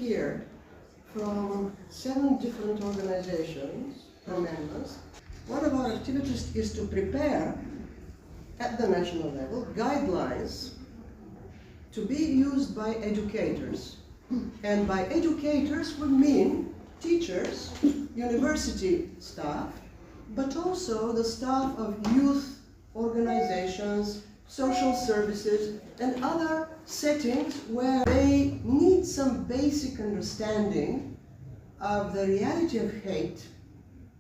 here from 7 different organizations or members. One of our activities is to prepare at the national level guidelines to be used by educators. And by educators we mean teachers, university staff, but also the staff of youth organizations, social services, and other settings where they need some basic understanding of the reality of hate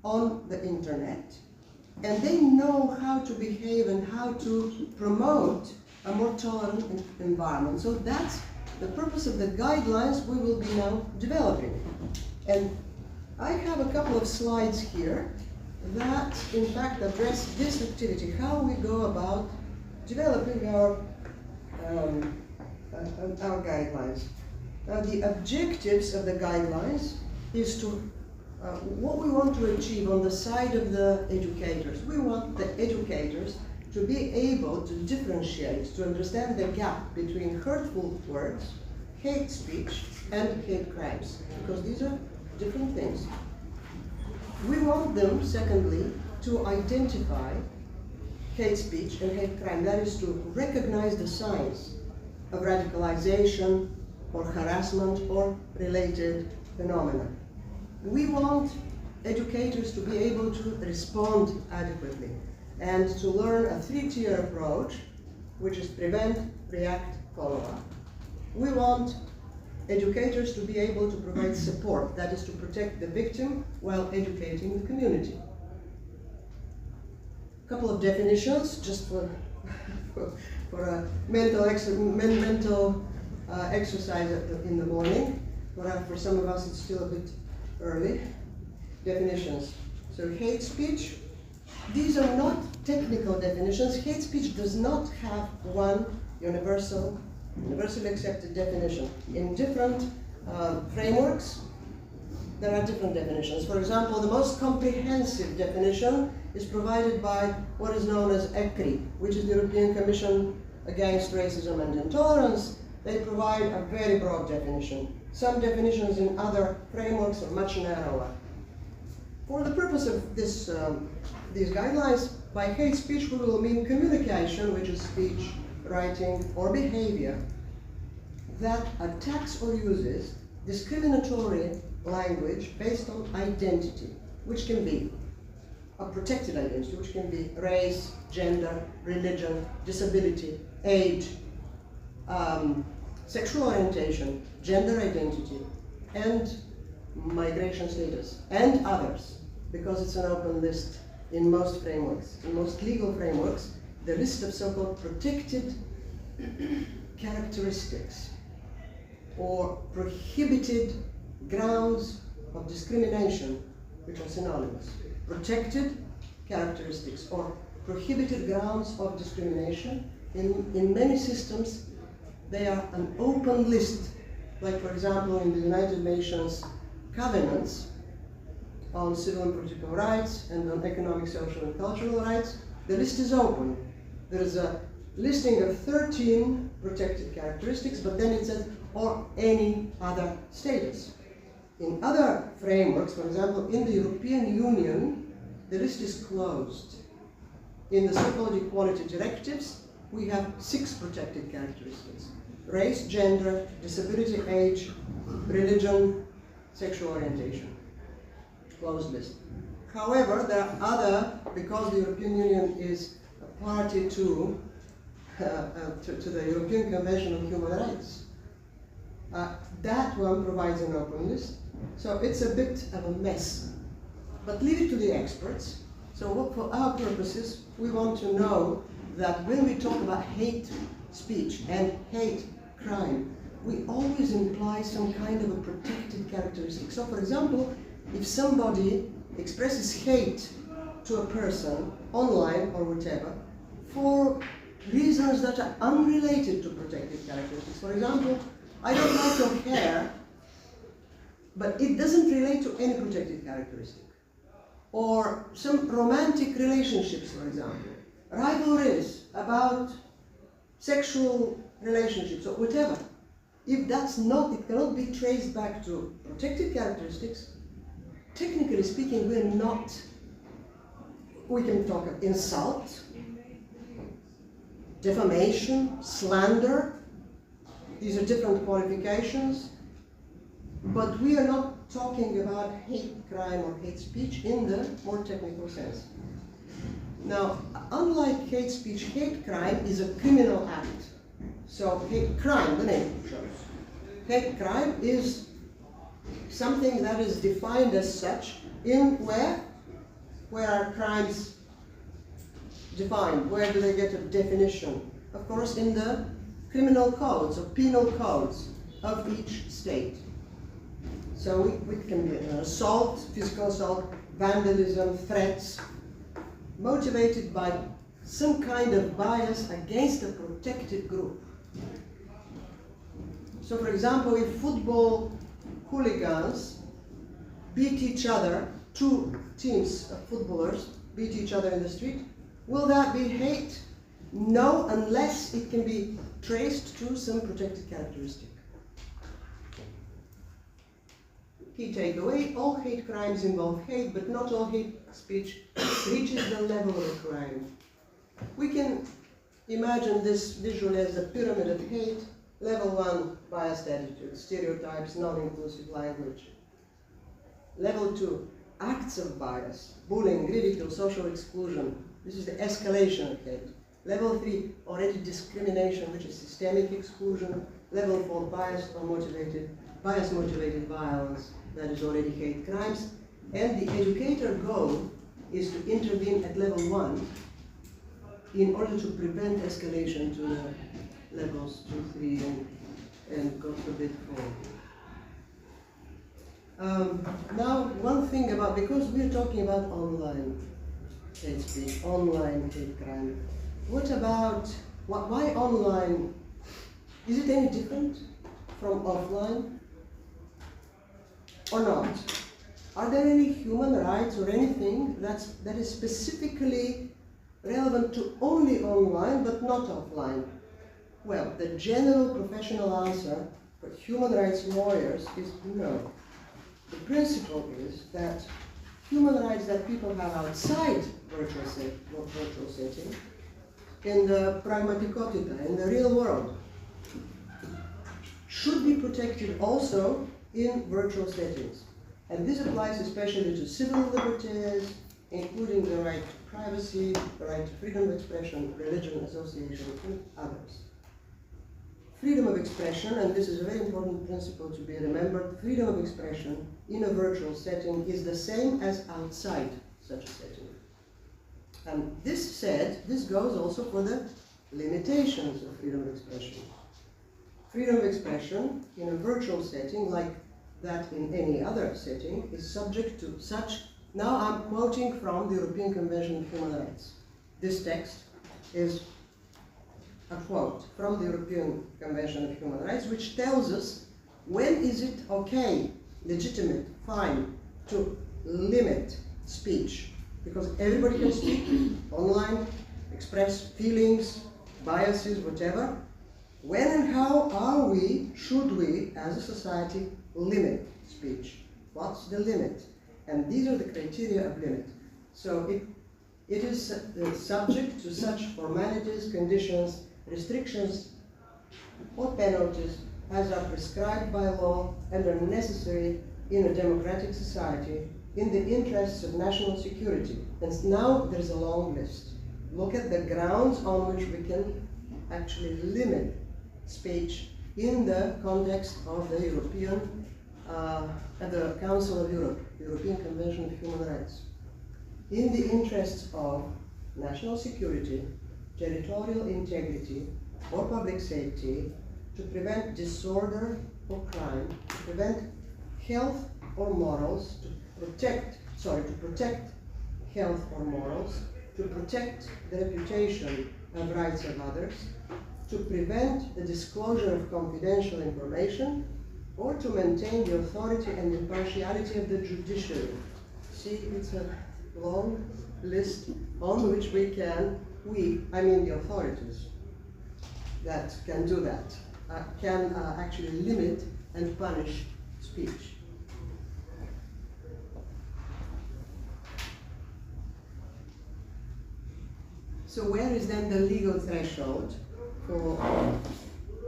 on the internet, and they know how to behave and how to promote a more tolerant environment. So that's the purpose of the guidelines we will be now developing. And I have a couple of slides here that in fact address this activity, how we go about developing our guidelines. Now, the objectives of the guidelines is to what we want to achieve on the side of the educators. We want the educators to be able to differentiate, to understand the gap between hurtful words, hate speech, and hate crimes, because these are different things. We want them, secondly, to identify hate speech and hate crime. That is to recognize the signs of radicalization or harassment or related phenomena. We want educators to be able to respond adequately and to learn a 3-tier approach, which is prevent, react, follow up. We want educators to be able to provide support, that is to protect the victim while educating the community. A couple of definitions, just for a mental exercise in the morning. For some of us it's still a bit early. Definitions. So hate speech, these are not technical definitions. Hate speech does not have one universally accepted definition. In different frameworks, there are different definitions. For example, the most comprehensive definition is provided by what is known as ECRI, which is the European Commission Against Racism and Intolerance. They provide a very broad definition. Some definitions in other frameworks are much narrower. For the purpose of this, these guidelines, by hate speech we will mean communication, which is speech, writing, or behavior that attacks or uses discriminatory language based on identity, which can be a protected identity, which can be race, gender, religion, disability, age, sexual orientation, gender identity, and migration status, and others, because it's an open list in most frameworks. In most legal frameworks, the list of so-called protected characteristics or prohibited grounds of discrimination, which are synonymous. Protected characteristics or prohibited grounds of discrimination, in many systems they are an open list, like for example in the United Nations covenants on civil and political rights and on economic, social and cultural rights. The list is open. There is a listing of 13 protected characteristics, but then it says, or any other status. In other frameworks, for example, in the European Union, the list is closed. In the so-called equality directives, we have 6 protected characteristics: race, gender, disability, age, religion, sexual orientation. Closed list. However, there are other, because the European Union is a party to the European Convention on Human Rights. That one provides an open list, so it's a bit of a mess. But leave it to the experts. So for our purposes, we want to know that when we talk about hate speech and hate crime, we always imply some kind of a protected characteristic. So for example, if somebody expresses hate to a person online or whatever for reasons that are unrelated to protected characteristics. For example, I don't like your hair, but it doesn't relate to any protected characteristic. Or some romantic relationships, for example. Rivalries about sexual relationships or whatever. if that's not, it cannot be traced back to protected characteristics, technically speaking, we can talk of insult, defamation, slander. These are different qualifications, but we are not talking about hate crime or hate speech in the more technical sense. Now, unlike hate speech, hate crime is a criminal act. So hate crime, the name shows. Hate crime is something that is defined as such in where are crimes defined? Where do they get a definition? Of course, in the criminal codes or penal codes of each state. So it can be an assault, physical assault, vandalism, threats, motivated by some kind of bias against a protected group. So for example, if football hooligans beat each other, two teams of footballers beat each other in the street, will that be hate? No, unless it can be traced to some protected characteristic. Key takeaway, all hate crimes involve hate, but not all hate speech reaches the level of a crime. We can imagine this visually as a pyramid of hate. Level 1, biased attitudes, stereotypes, non-inclusive language. Level 2, acts of bias, bullying, ridicule, social exclusion. This is the escalation of hate. Level 3, already discrimination, which is systemic exclusion. Level 4, bias-motivated violence, that is already hate crimes. And the educator goal is to intervene at level 1 in order to prevent escalation to the levels 2, 3, and God forbid 4. Now, one thing about, because we're talking about online hate speech, online hate crime, what about, why online? Is it any different from offline or not? Are there any human rights or anything that is specifically relevant to only online but not offline? Well, the general professional answer for human rights lawyers is no. The principle is that human rights that people have outside virtual setting, in the pragmatikotita, in the real world, should be protected also in virtual settings. And this applies especially to civil liberties, including the right to privacy, the right to freedom of expression, religion, association, and others. Freedom of expression, and this is a very important principle to be remembered, freedom of expression in a virtual setting is the same as outside such a setting. And this said, this goes also for the limitations of freedom of expression. Freedom of expression in a virtual setting, like that in any other setting, is subject to such. Now I'm quoting from the European Convention of Human Rights. This text is a quote from the European Convention of Human Rights, which tells us when is it okay, legitimate, fine, to limit speech. Because everybody can speak online, express feelings, biases, whatever. When and how should we, as a society, limit speech? What's the limit? And these are the criteria of limit. So it is subject to such formalities, conditions, restrictions, or penalties as are prescribed by law and are necessary in a democratic society in the interests of national security. And now there's a long list. Look at the grounds on which we can actually limit speech in the context of the European, at the Council of Europe, European Convention of Human Rights. In the interests of national security, territorial integrity, or public safety, to prevent disorder or crime, to prevent health or morals, to protect health or morals, to protect the reputation and rights of others, to prevent the disclosure of confidential information, or to maintain the authority and impartiality of the judiciary. See, it's a long list on which we, I mean the authorities that can do that. can actually limit and punish speech. So where is then the legal threshold for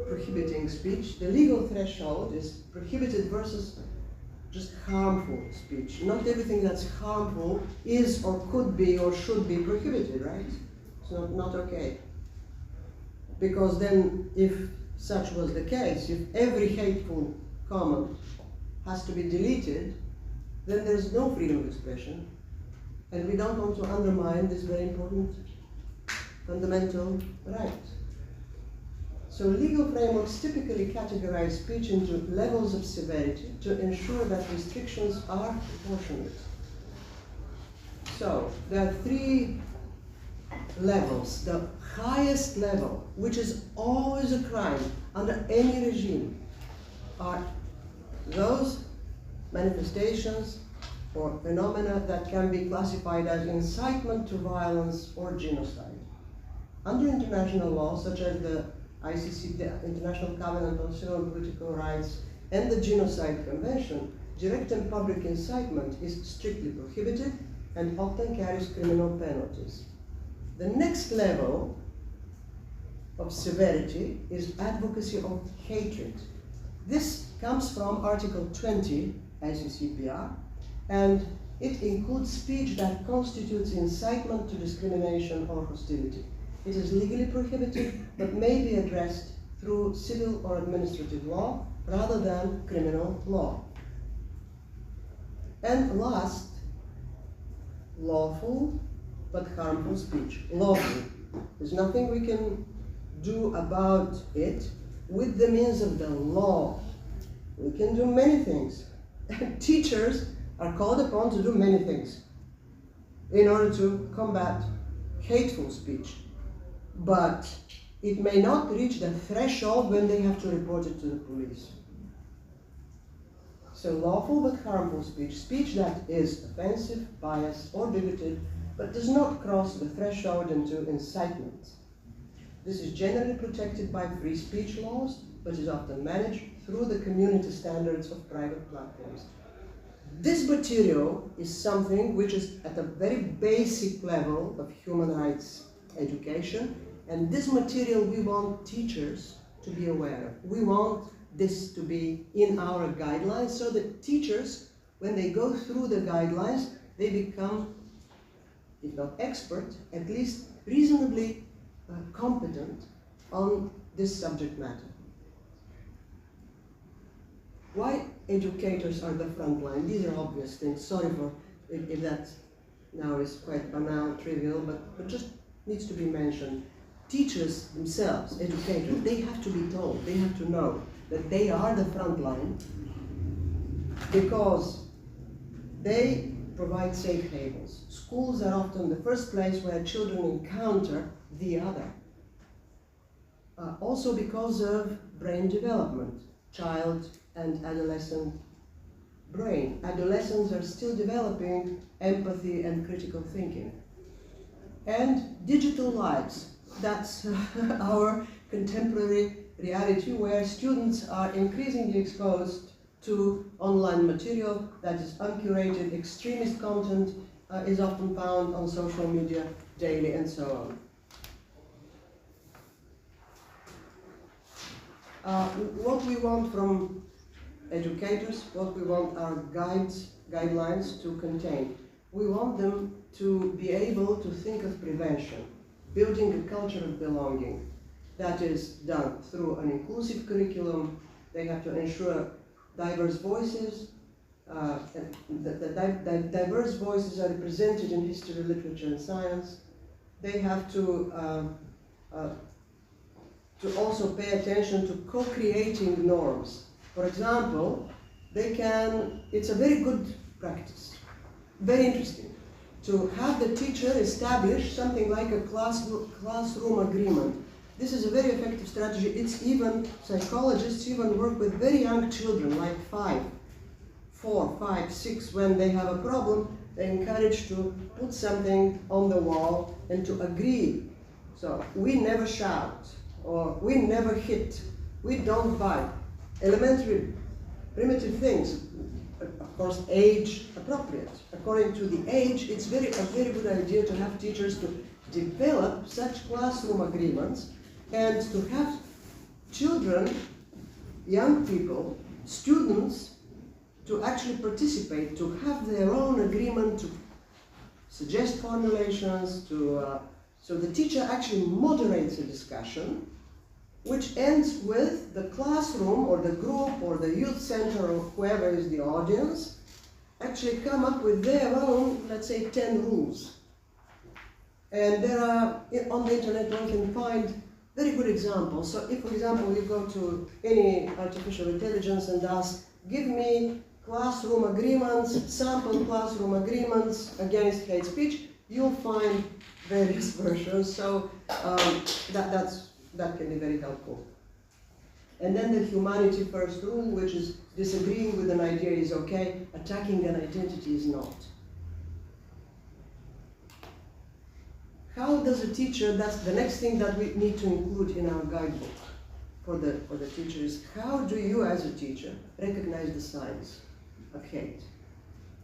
prohibiting speech? The legal threshold is prohibited versus just harmful speech. Not everything that's harmful is or could be or should be prohibited, right? It's not okay. Because then, if such was the case, if every hateful comment has to be deleted, then there's no freedom of expression. And we don't want to undermine this very important fundamental right. So legal frameworks typically categorize speech into levels of severity to ensure that restrictions are proportionate. So there are three levels. The highest level, which is always a crime under any regime, are those manifestations or phenomena that can be classified as incitement to violence or genocide. Under international law, such as the ICC, the International Covenant on Civil and Political Rights, and the Genocide Convention, direct and public incitement is strictly prohibited and often carries criminal penalties. The next level of severity is advocacy of hatred. This comes from Article 20 ICCPR, and it includes speech that constitutes incitement to discrimination or hostility. It is legally prohibited, but may be addressed through civil or administrative law rather than criminal law. And last, lawful but harmful speech. Lawful. There's nothing we can do about it with the means of the law. We can do many things. Teachers are called upon to do many things in order to combat hateful speech. But it may not reach the threshold when they have to report it to the police. So lawful but harmful speech, speech that is offensive, biased, or bigoted, but does not cross the threshold into incitement. This is generally protected by free speech laws, but is often managed through the community standards of private platforms. This material is something which is at a very basic level of human rights education, and this material we want teachers to be aware of. We want this to be in our guidelines so that teachers, when they go through the guidelines, they become, if not expert, at least reasonably competent on this subject matter. Why educators are the front line? These are obvious things. Sorry for if that now is quite banal, trivial, but just needs to be mentioned. Teachers themselves, educators, they have to be told, they have to know that they are the front line because they provide safe havens. Schools are often the first place where children encounter the other. Also because of brain development, child and adolescent brain. Adolescents are still developing empathy and critical thinking. And digital lives. That's our contemporary reality where students are increasingly exposed to online material that is uncurated, extremist content is often found on social media daily, and so on. What we want from educators, what we want our guidelines to contain. We want them to be able to think of prevention, building a culture of belonging. That is done through an inclusive curriculum. They have to ensure diverse voices. The diverse voices are represented in history, literature, and science. They have to also pay attention to co-creating norms. For example, it's a very good practice, very interesting, to have the teacher establish something like a classroom agreement. This is a very effective strategy. It's even, psychologists even work with very young children, like 4, 5, 6, when they have a problem, they encourage to put something on the wall and to agree. So we never shout, or we never hit, We don't buy elementary, primitive things, of course, age appropriate. According to the age, it's a very good idea to have teachers to develop such classroom agreements and to have children, young people, students, to actually participate, to have their own agreement, to suggest formulations, so the teacher actually moderates a discussion, which ends with the classroom or the group or the youth center or whoever is the audience actually come up with their own, let's say, 10 rules. And there are, on the internet, one can find very good examples. So if, for example, you go to any artificial intelligence and ask, give me classroom agreements, sample classroom agreements against hate speech, you'll find various versions. So that can be very helpful. And then the humanity first rule, which is disagreeing with an idea is okay, attacking an identity is not. How does a teacher, that's the next thing that we need to include in our guidebook for the teacher is, how do you as a teacher recognize the signs of hate?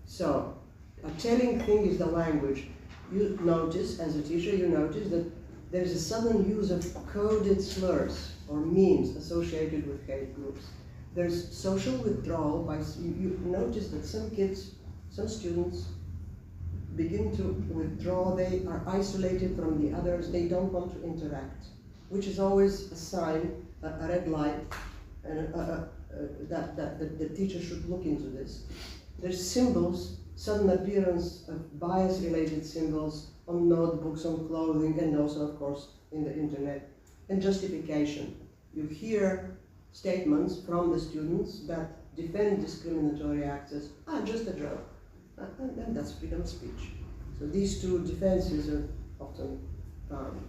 So, a telling thing is the language. You notice, as a teacher, you notice that there's a sudden use of coded slurs or memes associated with hate groups. There's social withdrawal. You notice that some kids, some students begin to withdraw. They are isolated from the others. They don't want to interact, which is always a sign, a red light, and that the teacher should look into this. There's symbols, sudden appearance of bias-related symbols on notebooks, on clothing, and also, of course, in the internet. And justification. You hear statements from the students that defend discriminatory acts as, just a joke. And that's freedom of speech. So these two defenses are often found.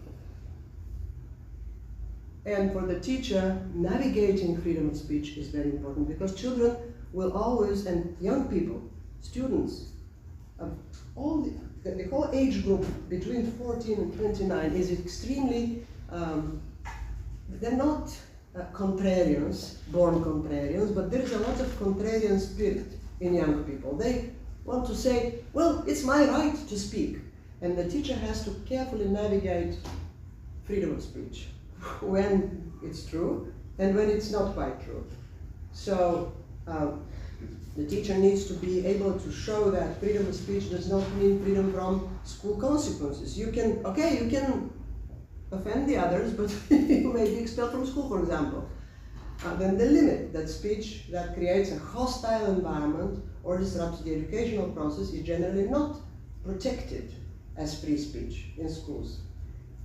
And for the teacher, navigating freedom of speech is very important because children will always, and young people, students, the whole age group between 14 and 29 is extremely, they're not contrarians, born contrarians, but there is a lot of contrarian spirit in young people. They want to say, well, it's my right to speak. And the teacher has to carefully navigate freedom of speech when it's true and when it's not quite true. So the teacher needs to be able to show that freedom of speech does not mean freedom from school consequences. You can offend the others, but you may be expelled from school, for example. Then the limit that speech that creates a hostile environment or disrupts the educational process is generally not protected as free speech in schools.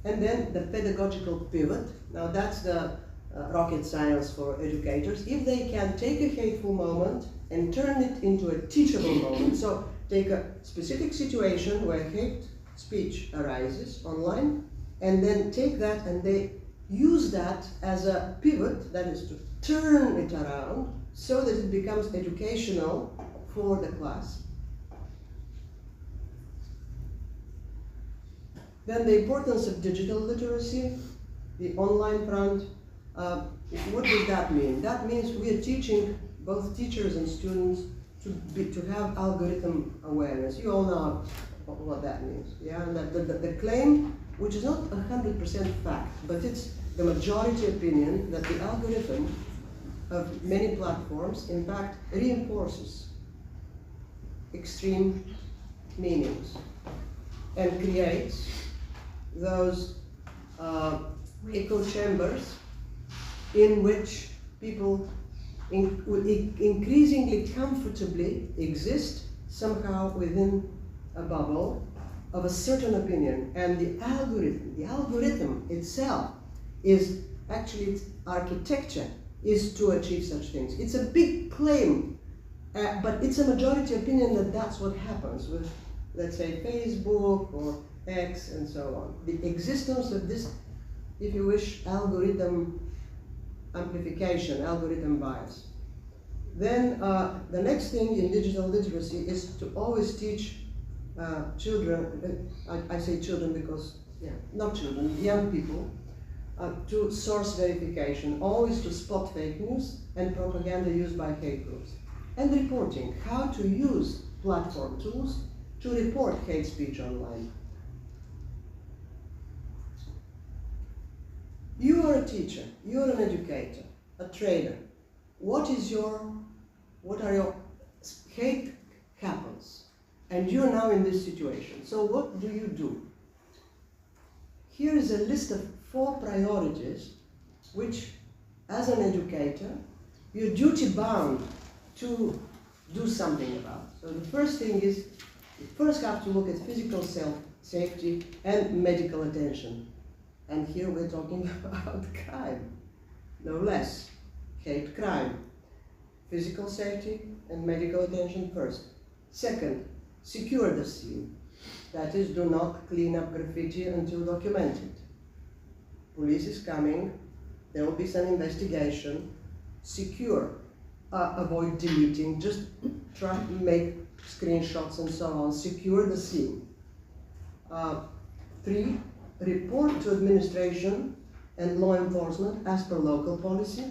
And then the pedagogical pivot. Now that's the rocket science for educators. If they can take a hateful moment and turn it into a teachable moment, so take a specific situation where hate speech arises online, and then take that and they use that as a pivot, that is to turn it around so that it becomes educational for the class. Then the importance of digital literacy, the online front. What does that mean? That means we are teaching both teachers and students to have algorithm awareness. You all know what that means. Yeah, and the claim, which is not 100% fact, but it's the majority opinion, that the algorithm of many platforms, in fact, reinforces extreme meanings and creates those echo chambers in which people increasingly comfortably exist somehow within a bubble of a certain opinion. And the algorithm itself is actually, its architecture is to achieve such things. It's a big claim, but it's a majority opinion that that's what happens with, let's say, Facebook or X and so on. The existence of this, if you wish, algorithm amplification, algorithm bias. Then the next thing in digital literacy is to always teach children, I say children because, yeah, not children, young people, to source verification, always to spot fake news and propaganda used by hate groups. And reporting, how to use platform tools to report hate speech online. You are a teacher, you are an educator, a trainer. What are your hate happens, and you're now in this situation. So what do you do? Here is a list of 4 priorities which, as an educator, you're duty bound to do something about. So the first thing is, you first have to look at physical safety and medical attention. And here we're talking about crime, no less, hate crime. Physical safety and medical attention first. Second, secure the scene. That is, do not clean up graffiti until documented. Police is coming, there will be some investigation. Secure, avoid deleting, just try to make screenshots and so on. Secure the scene. 3, report to administration and law enforcement as per local policy.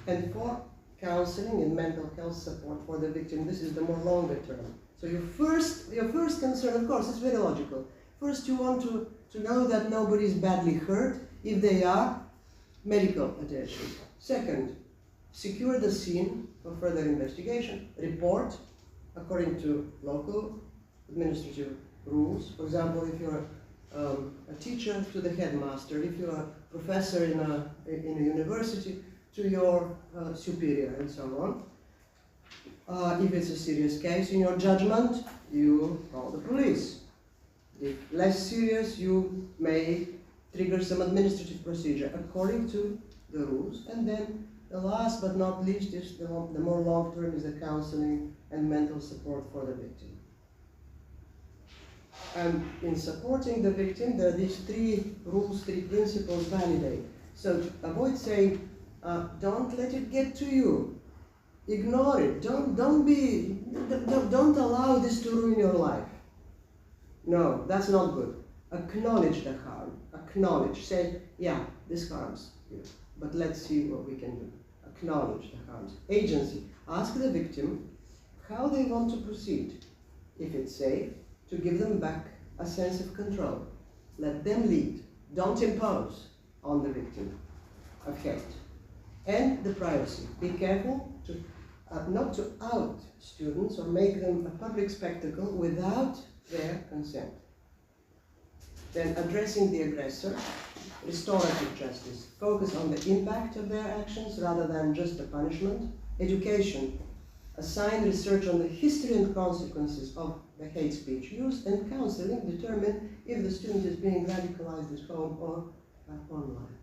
And 4, counseling and mental health support for the victim. This is the more longer term. So your first concern, of course, is very logical. First, you want to know that nobody is badly hurt. If they are, medical attention. Second, secure the scene for further investigation. Report according to local administrative rules. For example, if you're a teacher, to the headmaster. If you're a professor in a university, to your superior, and so on. If it's a serious case in your judgment, you call the police. If less serious, you may trigger some administrative procedure according to the rules. And then the last but not least is the more long term is the counseling and mental support for the victim. And in supporting the victim, there are these 3 rules, 3 principles validate. So avoid saying, don't let it get to you. Ignore it. Don't allow this to ruin your life. No, that's not good. Acknowledge the harm. Acknowledge. Say, yeah, this harms you, but let's see what we can do. Acknowledge the harms. Agency. Ask the victim how they want to proceed. If it's safe, to give them back a sense of control. Let them lead. Don't impose on the victim of hate. And the privacy. Be careful not to out students or make them a public spectacle without their consent. Then addressing the aggressor, restorative justice. Focus on the impact of their actions rather than just the punishment. Education. Assign research on the history and consequences of the hate speech used, and counseling. Determine if the student is being radicalized at home or online.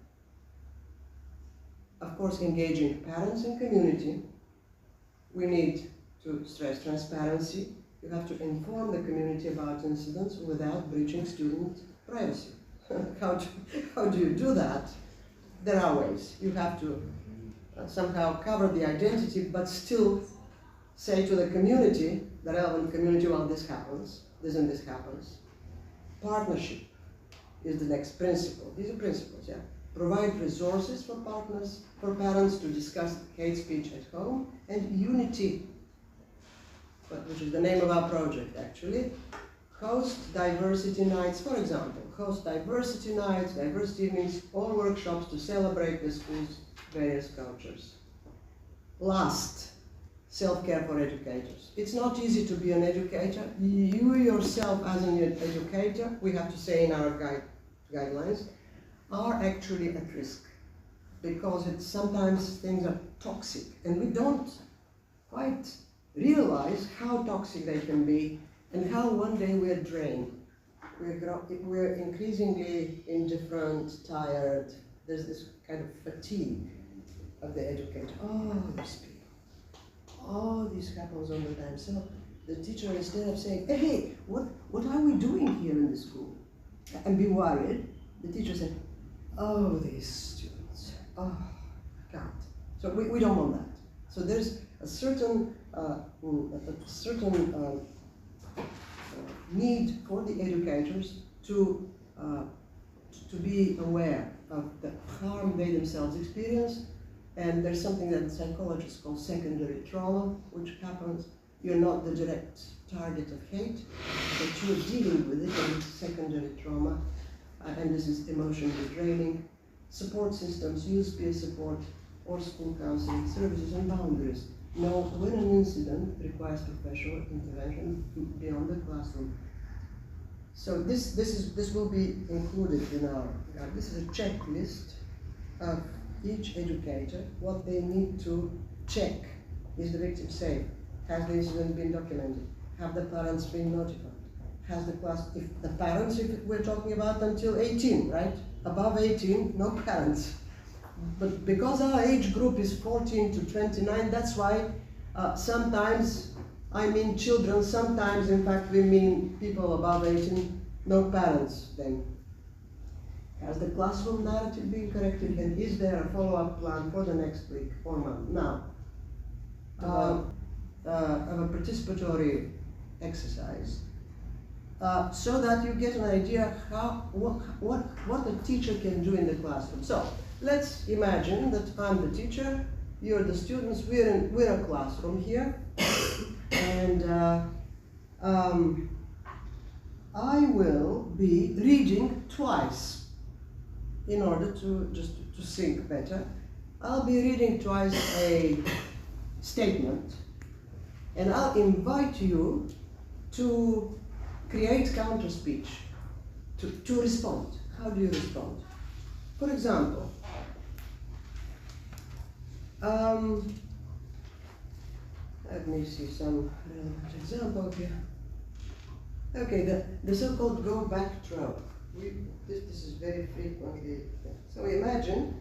Of course, engaging parents and community. We need to stress transparency. You have to inform the community about incidents without breaching student privacy. How do you do that? There are ways. You have to somehow cover the identity, but still say to the community, the relevant community, well, this happens, this and this happens. Partnership is the next principle. These are principles, yeah. Provide resources for parents to discuss hate speech at home, and unity, which is the name of our project actually. Host diversity nights, for example. Host diversity nights, diversity evenings, or workshops to celebrate the school's various cultures. Last, self-care for educators. It's not easy to be an educator. You yourself as an educator, we have to say in our guidelines, are actually at risk, because sometimes things are toxic and we don't quite realize how toxic they can be and how one day we're drained. We're increasingly indifferent, tired. There's this kind of fatigue of the educator. Oh, these people. Oh, this happens all the time. So the teacher, instead of saying, hey, what are we doing here in the school? And be worried, the teacher said, oh, these students, oh, God. So we don't want that. So there's a certain need for the educators to to be aware of the harm they themselves experience, and there's something that psychologists call secondary trauma, which happens. You're not the direct target of hate, but you're dealing with it, and it's secondary trauma, and this is emotionally draining. Support systems, use peer support or school counseling services and boundaries. Know when an incident requires professional intervention beyond the classroom. So this will be included in our, this is a checklist of each educator, what they need to check. Is the victim safe? Has the incident been documented? Have the parents been notified? Has the class, if the parents, if we're talking about until 18, right? Above 18, no parents. But because our age group is 14 to 29, that's why sometimes I mean children, sometimes in fact we mean people above 18, no parents then. Has the classroom narrative been corrected, and is there a follow-up plan for the next week or month? Now, of a participatory exercise, so that you get an idea what the teacher can do in the classroom. So let's imagine that I'm the teacher, you're the students, we're a classroom here, and I will be reading twice in order to sync better. I'll be reading twice a statement, and I'll invite you to create counter speech, to respond. How do you respond? For example, let me see some relevant example here. Okay, the so-called go back trope. This is very frequently. So imagine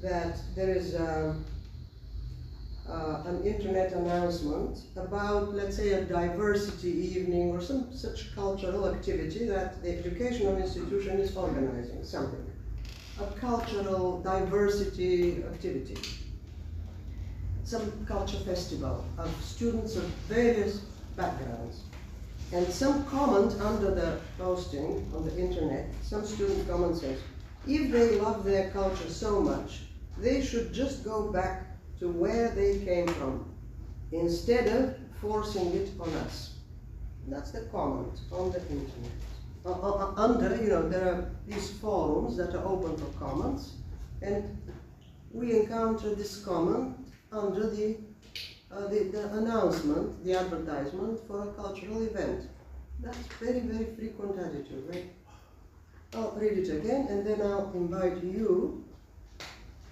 that there is an internet announcement about, let's say, a diversity evening or some such cultural activity that the educational institution is organizing, something. A cultural diversity activity. Some culture festival of students of various backgrounds. And some comment under the posting on the internet, some student comment says, if they love their culture so much, they should just go back to where they came from, instead of forcing it on us. That's the comment on the internet. Under, there are these forums that are open for comments, and we encounter this comment under the announcement, the advertisement for a cultural event. That's very, very frequent attitude, right? I'll read it again, and then I'll invite you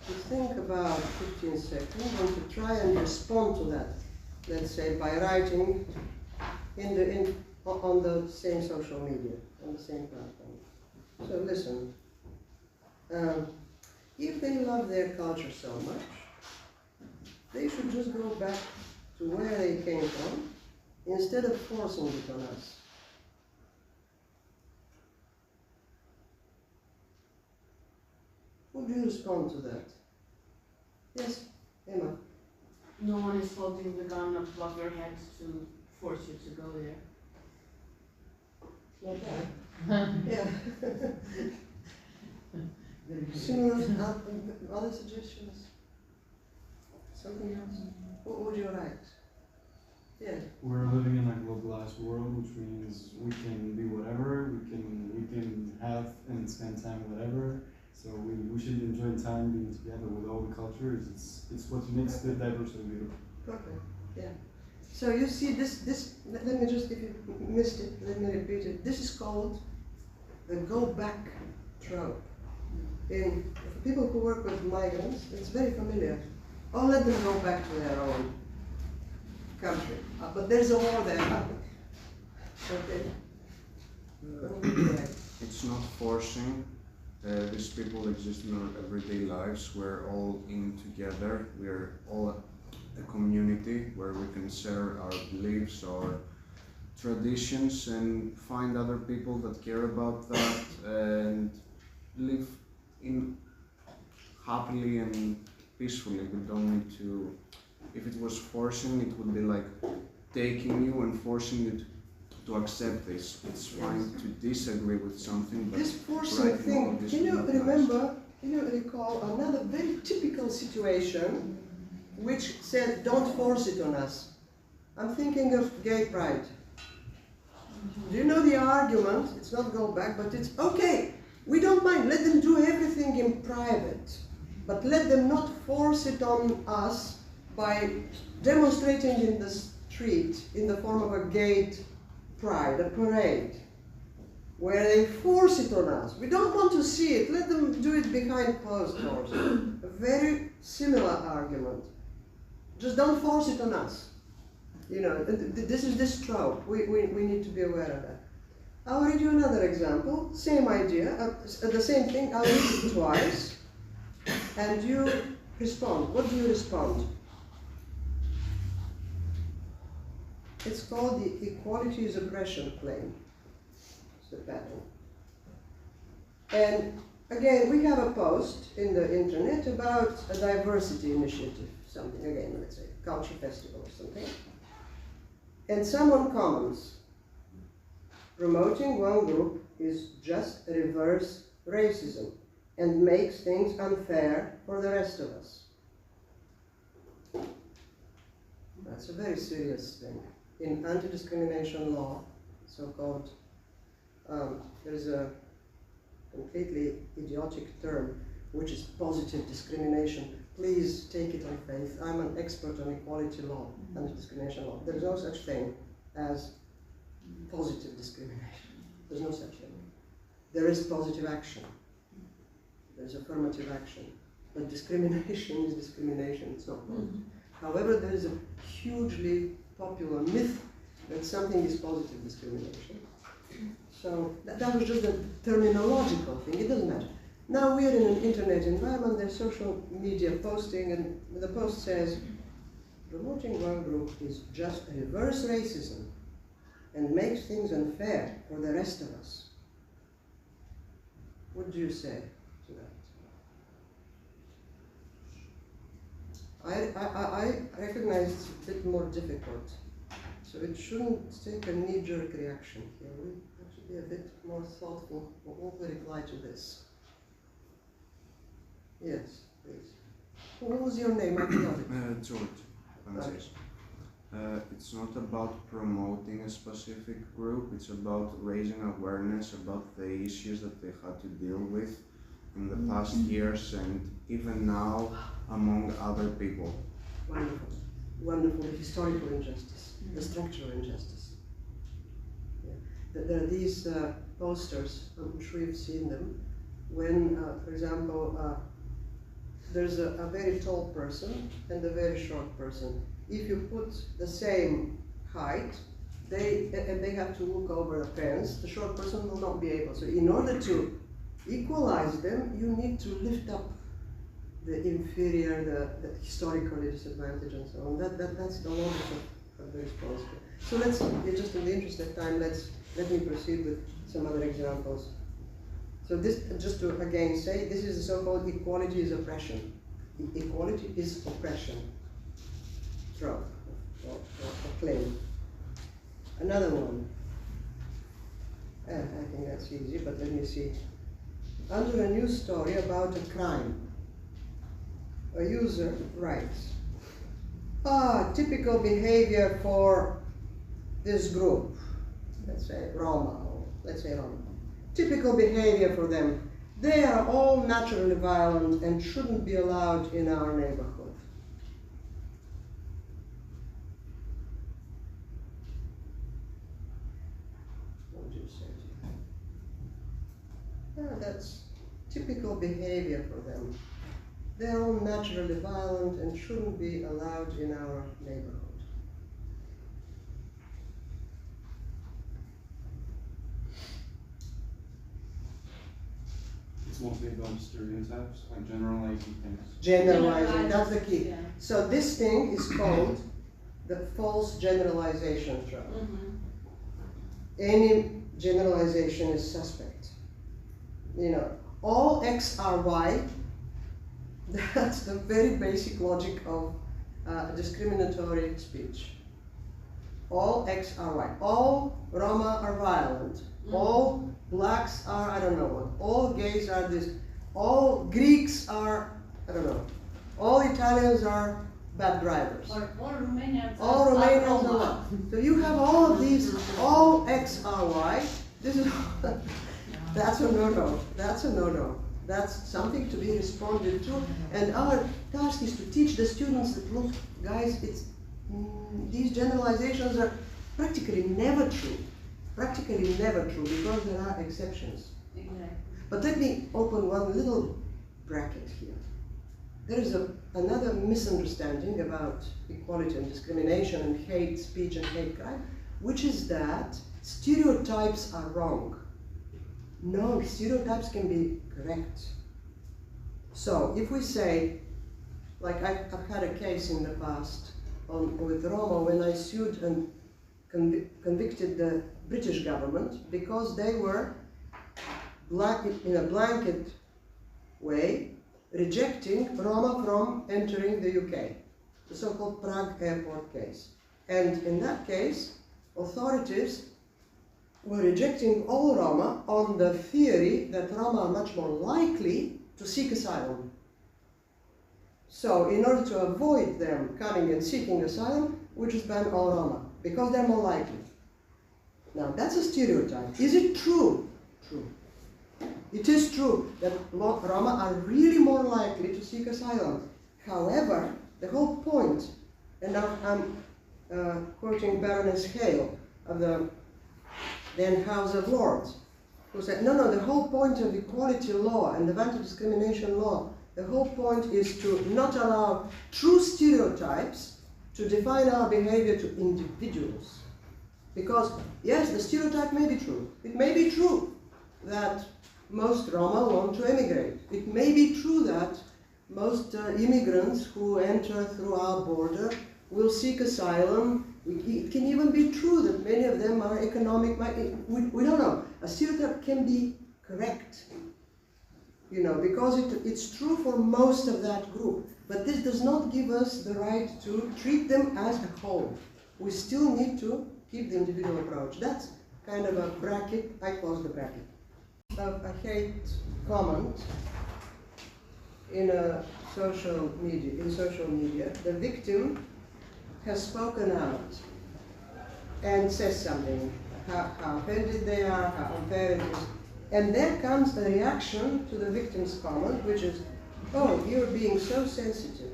to think about 15 seconds and to try and respond to that. Let's say by writing on the same social media, on the same platform. So listen. If they love their culture so much, they should just go back to where they came from, instead of forcing it on us. Would you respond to that? Yes, Emma? No one is holding the gun above your head to force you to go there. Not bad. Yeah. Similar, other suggestions? Something else? What would you write? Yeah. We're living in a globalized world, which means we can be whatever, we can have and spend time whatever. So we should enjoy time being together with all the cultures. It's what makes the diversity beautiful. Perfect. Yeah. So you see this let me just, if you missed it, let me repeat it. This is called the go back trope. For people who work with migrants, it's very familiar. Oh, let them go back to their own country. But there's a war there. Okay. It's not forcing. These people exist in our everyday lives. We're all in together. We're all a community where we can share our beliefs, our traditions, and find other people that care about that and live in happily and peacefully. We don't need to. If it was forcing, it would be like taking you and forcing you to accept this. It's fine to disagree with something, but This forcing right now thing, this can you is not remember, can you recall another very typical situation which said, don't force it on us? I'm thinking of gay pride. Do you know the argument? It's not go back, but it's okay, we don't mind, let them do everything in private, but let them not force it on us by demonstrating in the street in the form of a gay pride, a parade, where they force it on us. We don't want to see it, let them do it behind closed doors. A very similar argument. Just don't force it on us. You know, this is this trope. We need to be aware of that. I'll read you another example, same idea, the same thing, I'll read it twice, and you respond. What do you respond? It's called the equality is oppression claim. It's the pattern. And again, we have a post in the internet about a diversity initiative, something, again, let's say, culture festival or something. And someone comments, promoting one group is just reverse racism and makes things unfair for the rest of us. That's a very serious thing. In anti-discrimination law, so-called, there's a completely idiotic term, which is positive discrimination. Please take it on faith. I'm an expert on equality law, anti-discrimination law. There's no such thing as positive discrimination. There's no such thing. There is positive action. There's affirmative action. But discrimination is discrimination, it's not positive. However, there is a hugely popular myth that something is positive discrimination. So that was just a terminological thing, it doesn't matter. Now we are in an internet environment, there's social media posting, and the post says, promoting one group is just reverse racism and makes things unfair for the rest of us. What do you say to that? I recognize it's a bit more difficult, so it shouldn't take a knee-jerk reaction here. We have to be a bit more thoughtful. What will we reply to this? Yes, please. What was your name? I forgot it. George. It's not about promoting a specific group, it's about raising awareness about the issues that they had to deal with in the past years and even now among other people. Wonderful. Wonderful. The historical injustice, the structural injustice. Yeah. There are these posters, I'm sure you've seen them, when, for example, there's a very tall person and a very short person. If you put the same height, they have to look over a fence, the short person will not be able. So in order to equalize them, you need to lift up the inferior, the historically disadvantaged and so on. That's the logic of the response. So let's, just in the interest of time, let me proceed with some other examples. So this, just to again say, this is the so-called equality is oppression. Equality is oppression. Trope or claim. Another one. I think that's easy, but let me see. Under a news story about a crime, a user writes, typical behavior for this group, let's say Roma, typical behavior for them. They are all naturally violent and shouldn't be allowed in our neighborhood. What would you say to that? That's typical behavior for them. They're all naturally violent and shouldn't be allowed in our neighborhood. It's mostly about stereotypes, like generalizing things. Generalizing, that's the key. Yeah. So this thing is called the false generalization trap. Any generalization is suspect. You know, all X are Y, that's the very basic logic of discriminatory speech. all X are white, all Roma are violent, all blacks are I don't know what, all gays are this, all Greeks are I don't know, all Italians are bad drivers. Or all Romanians All are Romanians are Roma. what? So you have all of these, all X are Y. This is, that's a no-no. That's a no-no. That's something to be responded to. And our task is to teach the students that, look, guys, it's these generalizations are practically never true. Practically never true because there are exceptions. Exactly. But let me open one little bracket here. There is another misunderstanding about equality and discrimination and hate speech and hate crime, which is that stereotypes are wrong. No, stereotypes can be correct. So if we say, like I've had a case in the past with Roma when I sued and convicted the British government because they were in a blanket way rejecting Roma from entering the UK, the so-called Prague airport case. And in that case, authorities were rejecting all Roma on the theory that Roma are much more likely to seek asylum. So in order to avoid them coming and seeking asylum, we just ban all Roma, because they're more likely. Now that's a stereotype. Is it true? True. It is true that Roma are really more likely to seek asylum. However, the whole point, and now I'm quoting Baroness Hale of the then House of Lords, who said, no, the whole point of equality law and of anti-discrimination law, the whole point is to not allow true stereotypes to define our behavior to individuals. Because, yes, the stereotype may be true. It may be true that most Roma want to emigrate. It may be true that most immigrants who enter through our border will seek asylum. It can even be true that many of them are economic. We don't know. A stereotype can be correct, you know, because it's true for most of that group. But this does not give us the right to treat them as a whole. We still need to keep the individual approach. That's kind of a bracket. I close the bracket. A hate comment in social media, the victim has spoken out and says something, how offended they are, how unfair it is. And there comes a reaction to the victim's comment, which is, oh, you're being so sensitive.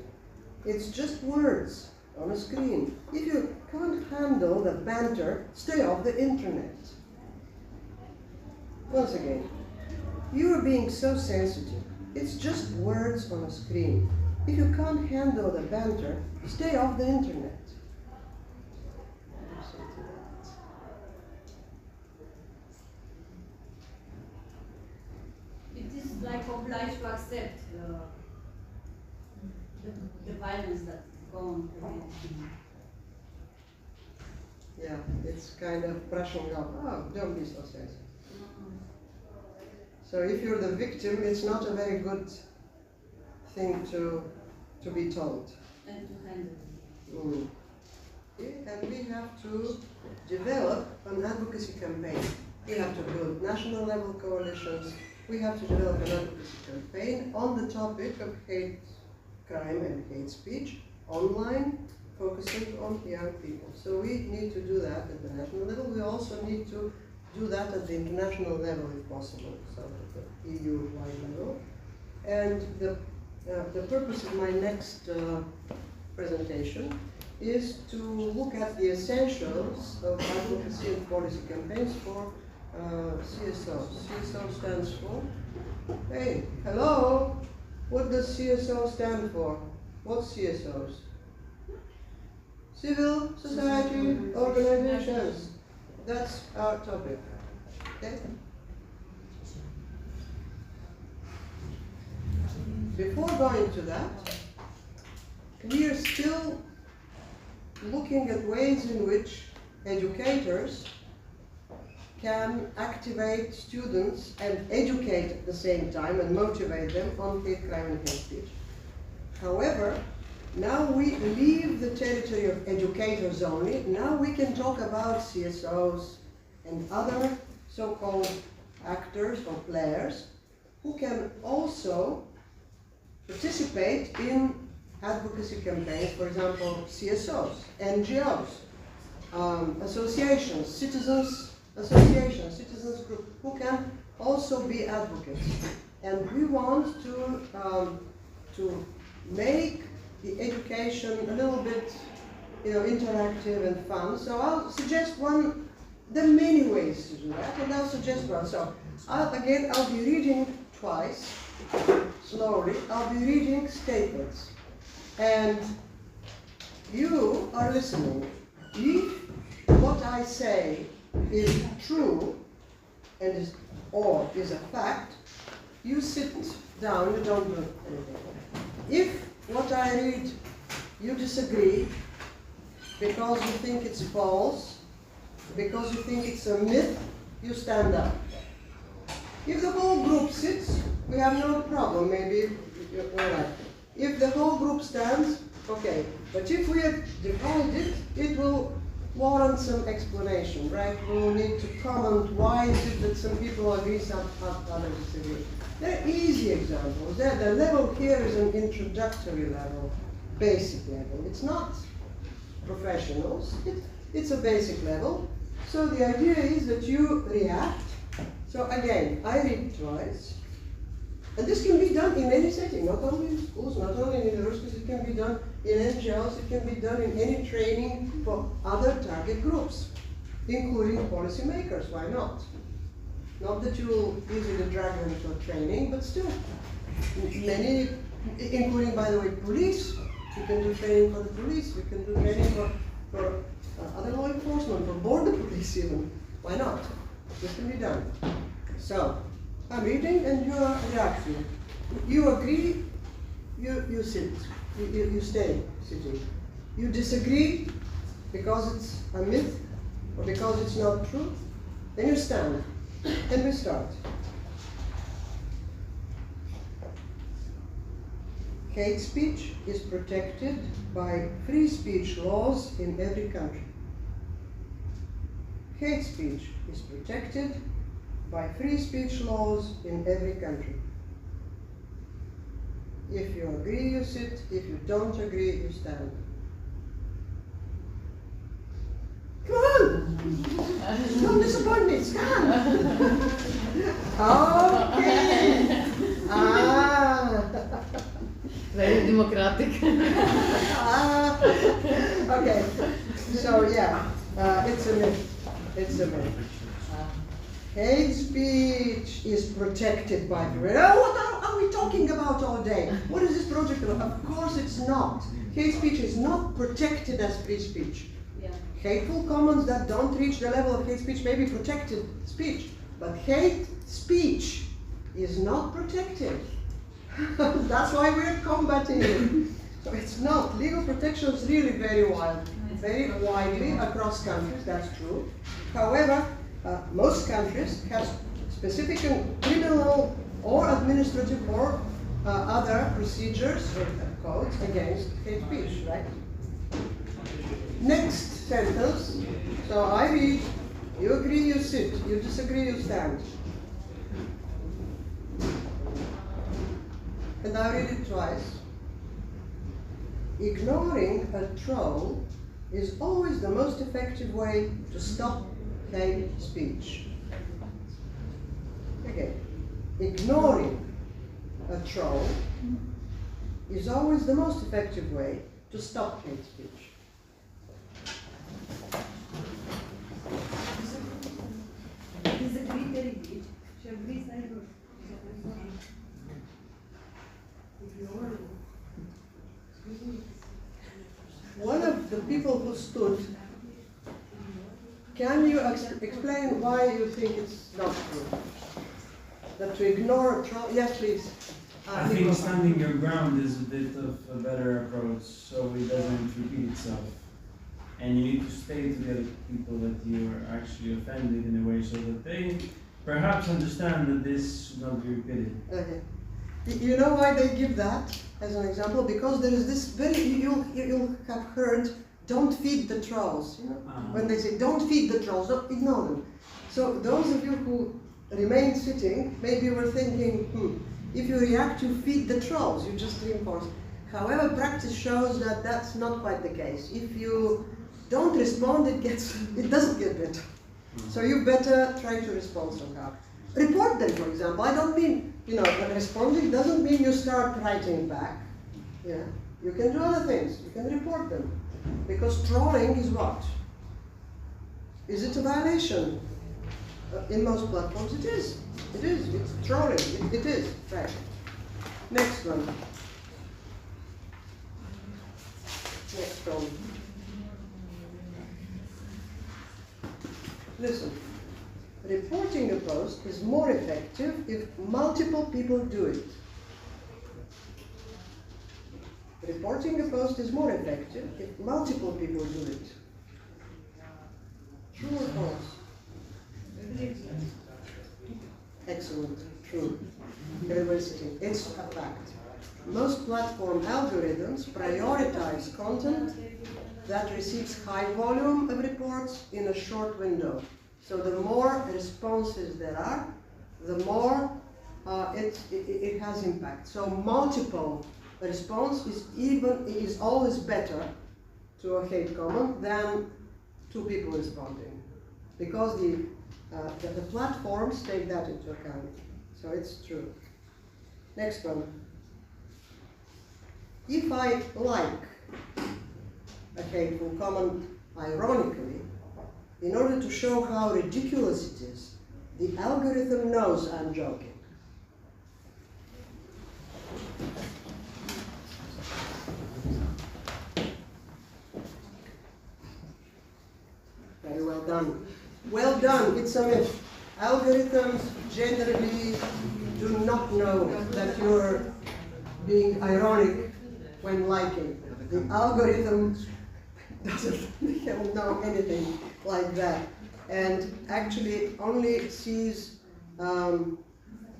It's just words on a screen. If you can't handle the banter, stay off the internet. Once again, you are being so sensitive. It's just words on a screen. If you can't handle the banter, stay off the internet. It is like obliged to accept the violence that go on against him. Yeah, it's kind of brushing off. Oh, don't be so sensitive. So if you're the victim, it's not a very good thing to be told. And to handle. Okay, and we have to develop an advocacy campaign. We have to build national level coalitions. We have to develop an advocacy campaign on the topic of hate crime and hate speech online, focusing on young people. So we need to do that at the national level. We also need to do that at the international level if possible, so at the EU-wide level. And the purpose of my next presentation is to look at the essentials of advocacy and policy campaigns for CSOs. CSO stands for, hey, hello, what does CSO stand for? What's CSOs? Civil society organizations. That's our topic. Okay? Before going to that, we are still looking at ways in which educators can activate students and educate at the same time and motivate them on hate crime and hate speech. However, Now we leave the territory of educators only. Now we can talk about CSOs and other so-called actors or players who can also participate in advocacy campaigns, for example, CSOs, NGOs, associations, citizens associations, citizens groups, who can also be advocates. And we want to make the education a little bit, interactive and fun. So I'll suggest one. There are many ways to do that, and I'll suggest one. So I'll be reading twice, slowly. I'll be reading statements, and you are listening. If what I say is true and is a fact, you sit down. You don't do anything. If what I read you disagree because you think it's false, because you think it's a myth, you stand up. If the whole group sits, we have no problem, maybe you're all right. If the whole group stands, okay. But if we are divided, it will warrant some explanation, right? We'll need to comment why is it that some people agree, some others disagree. They're easy examples. The level here is an introductory level, basic level. It's not professionals, it's a basic level. So the idea is that you react. So again, I read twice. And this can be done in any setting, not only in schools, not only in universities, it can be done in NGOs, it can be done in any training for other target groups, including policymakers, why not? Not that you will easily drag them to training, but still, many, including, by the way, police. You can do training for the police, you can do training for other law enforcement, for border police even. Why not? This can be done. So, I'm reading and you are reacting. You agree, you sit, you stay sitting. You disagree because it's a myth or because it's not true, then you stand. And we start. Hate speech is protected by free speech laws in every country. Hate speech is protected by free speech laws in every country. If you agree, you sit. If you don't agree, you stand. Come on! Don't disappoint me, stand! Okay! Very democratic. Okay, so yeah, it's a myth. It's a myth. Hate speech is protected by the what are we talking about all day? What is this project about? Of course it's not. Hate speech is not protected as free speech. Yeah. Hateful comments that don't reach the level of hate speech may be protected speech, but hate speech is not protected. That's why we're combating it. So it's not. Legal protection is really very widely across countries, that's true. However, most countries have specific criminal or administrative or other procedures or codes against hate speech, right? Next sentence. So I read, you agree, you sit, you disagree, you stand. And I read it twice. Ignoring a troll is always the most effective way to stop hate speech. Again, ignoring a troll is always the most effective way to stop hate speech. Disagree very bit. She agrees I do. One of the people who stood, can you explain why you think it's not true? That to ignore a troll? Yes, please. I think standing your ground is a bit of a better approach so it doesn't repeat itself. And you need to stay together with people that you are actually offended in a way so that they perhaps understand that this should not be repeated. Okay. You know why they give that as an example? Because there is this very, you'll have heard, don't feed the trolls. You know? When they say, don't feed the trolls, don't ignore them. So those of you who remain sitting, maybe were thinking, if you react, you feed the trolls, you just reinforce. However, practice shows that that's not quite the case. If you don't respond, it doesn't get better. So you better try to respond somehow. Report them, for example. I don't mean, responding doesn't mean you start writing back. Yeah, you can do other things. You can report them. Because trolling is what? Is it a violation? In most platforms, it is. It is. It's trolling. It is. Right. Next one. Next one. Listen. Reporting a post is more effective if multiple people do it. Reporting a post is more effective if multiple people do it. True or false? Excellent. True. Everybody's sitting. It's a fact. Most platform algorithms prioritize content that receives high volume of reports in a short window. So the more responses there are, the more it has impact. So multiple response is always better to a hate comment than two people responding, because the platforms take that into account. So it's true. Next one. If I like a hateful comment ironically, in order to show how ridiculous it is, the algorithm knows I'm joking. Very well done. Well done, it's a myth. Algorithms generally do not know that you're being ironic when liking. The algorithm doesn't know anything like that, and actually only sees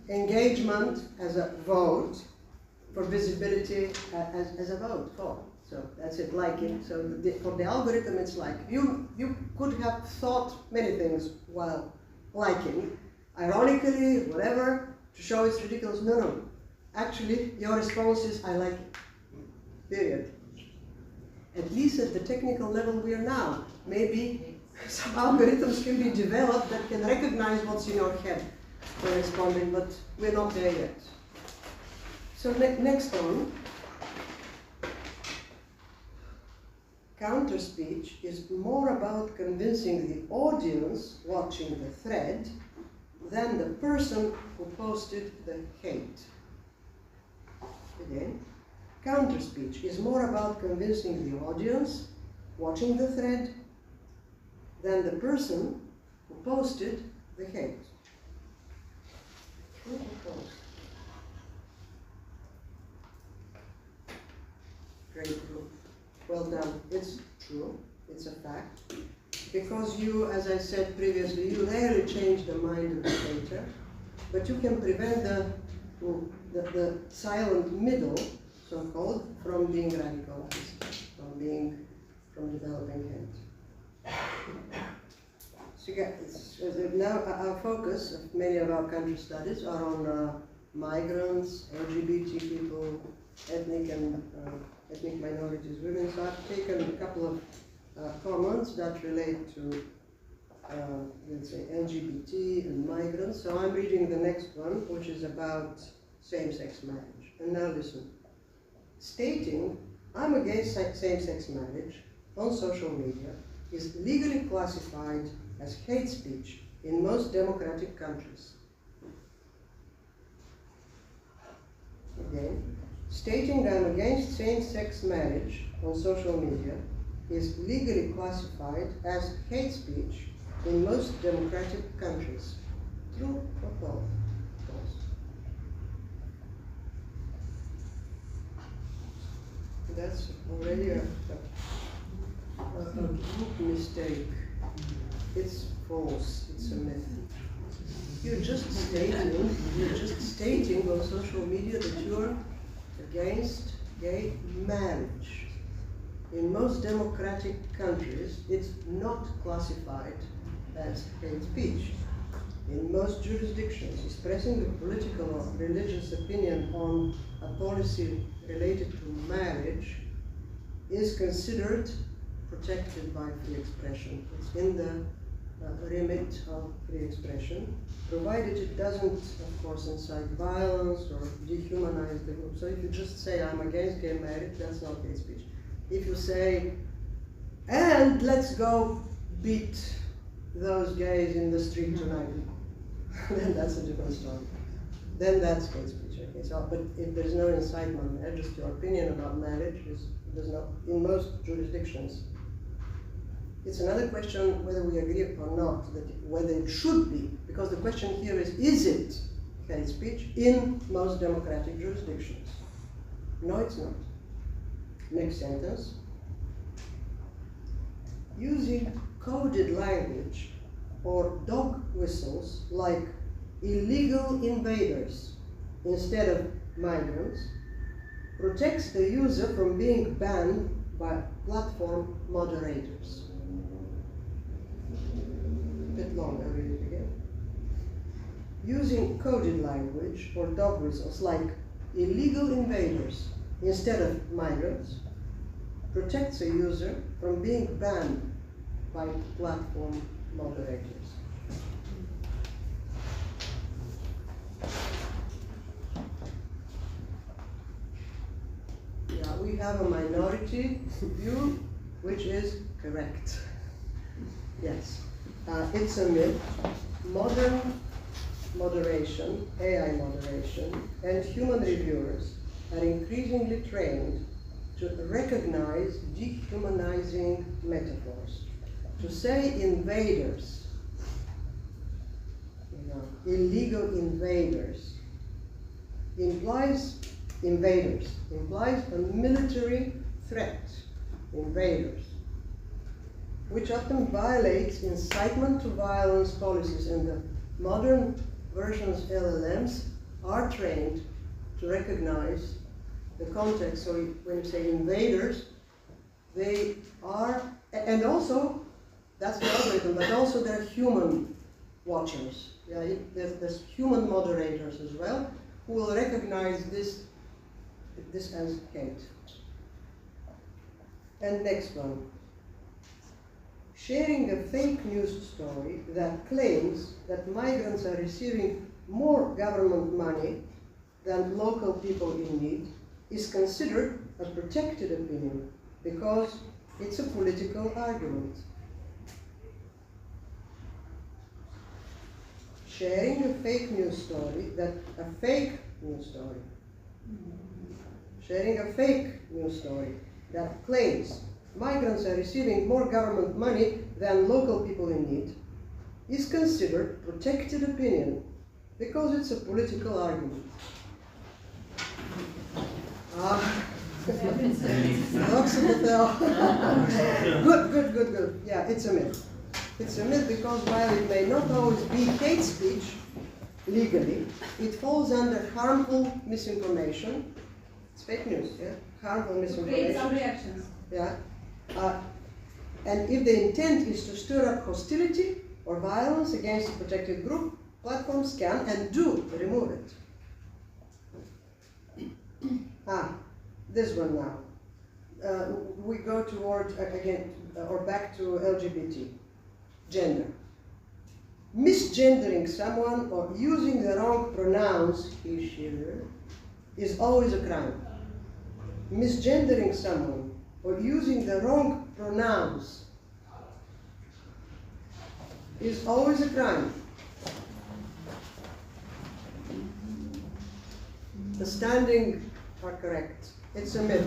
engagement as a vote for visibility, as a vote for. So that's it, liking. So for the algorithm, it's like you could have thought many things while liking, ironically, whatever, to show it's ridiculous. No. Actually, your response is, I like it. Period. At least at the technical level we are now. Maybe some algorithms can be developed that can recognize what's in your head when responding, but we're not there yet. So next one. Counter-speech is more about convincing the audience watching the thread than the person who posted the hate. Again, counter-speech is more about convincing the audience watching the thread than the person who posted the hate. True or false? Great group. Well done. It's true. It's a fact. Because you, as I said previously, you rarely change the mind of the hater, but you can prevent the silent middle, so-called, from being radicalized, from developing hate. So now our focus of many of our country studies are on migrants, LGBT people, ethnic minorities, women. So I've taken a couple of comments that relate to, let's say, LGBT and migrants. So I'm reading the next one, which is about same-sex marriage. And now listen. Stating, I'm against same-sex marriage on social media is legally classified as hate speech in most democratic countries. Again, stating I'm against same-sex marriage on social media is legally classified as hate speech in most democratic countries. True or false? False. That's already a mistake. It's false. It's a myth. You're just stating on social media that you're against gay marriage. In most democratic countries, it's not classified as hate speech. In most jurisdictions, expressing a political or religious opinion on a policy related to marriage is considered protected by free expression. It's in the remit of free expression, provided it doesn't, of course, incite violence or dehumanize the group. So if you just say, I'm against gay marriage, that's not hate speech. If you say, and let's go beat those gays in the street tonight, then that's a different story. Then that's hate speech. Okay, so, but if there's no incitement there, just your opinion about marriage does not, in most jurisdictions. It's another question whether we agree or not, that whether it should be, because the question here is it hate speech in most democratic jurisdictions? No, it's not. Next sentence. Using coded language or dog whistles like illegal invaders instead of migrants protects the user from being banned by platform moderators. A bit long, I read it again. Using coded language or dog whistles like illegal invaders instead of migrants protects a user from being banned by platform moderators. Yeah, we have a minority view which is correct. Yes, it's a myth. Modern moderation, AI moderation, and human reviewers are increasingly trained to recognize dehumanizing metaphors. To say invaders, illegal invaders, implies a military threat, invaders, which often violates incitement to violence policies, and the modern versions LLMs are trained to recognize the context. So when you say invaders, they are, and also, that's the algorithm, but also they're human watchers. Yeah, there's human moderators as well, who will recognize this as hate. And next one. Sharing a fake news story that claims that migrants are receiving more government money than local people in need is considered a protected opinion because it's a political argument. Sharing a fake news story sharing a fake news story that claims migrants are receiving more government money than local people in need is considered protected opinion because it's a political argument. Good. Yeah, it's a myth. It's a myth because while it may not always be hate speech legally, it falls under harmful misinformation. It's fake news, yeah? Harmful misinformation. Create some reactions. Yeah. And if the intent is to stir up hostility or violence against a protected group, platforms can and do remove it. This one now. We go toward, again, or back to LGBT, gender. Misgendering someone or using the wrong pronouns, he, she, her, is always a crime. Misgendering someone or using the wrong pronouns is always a crime. The standing are correct. It's a myth.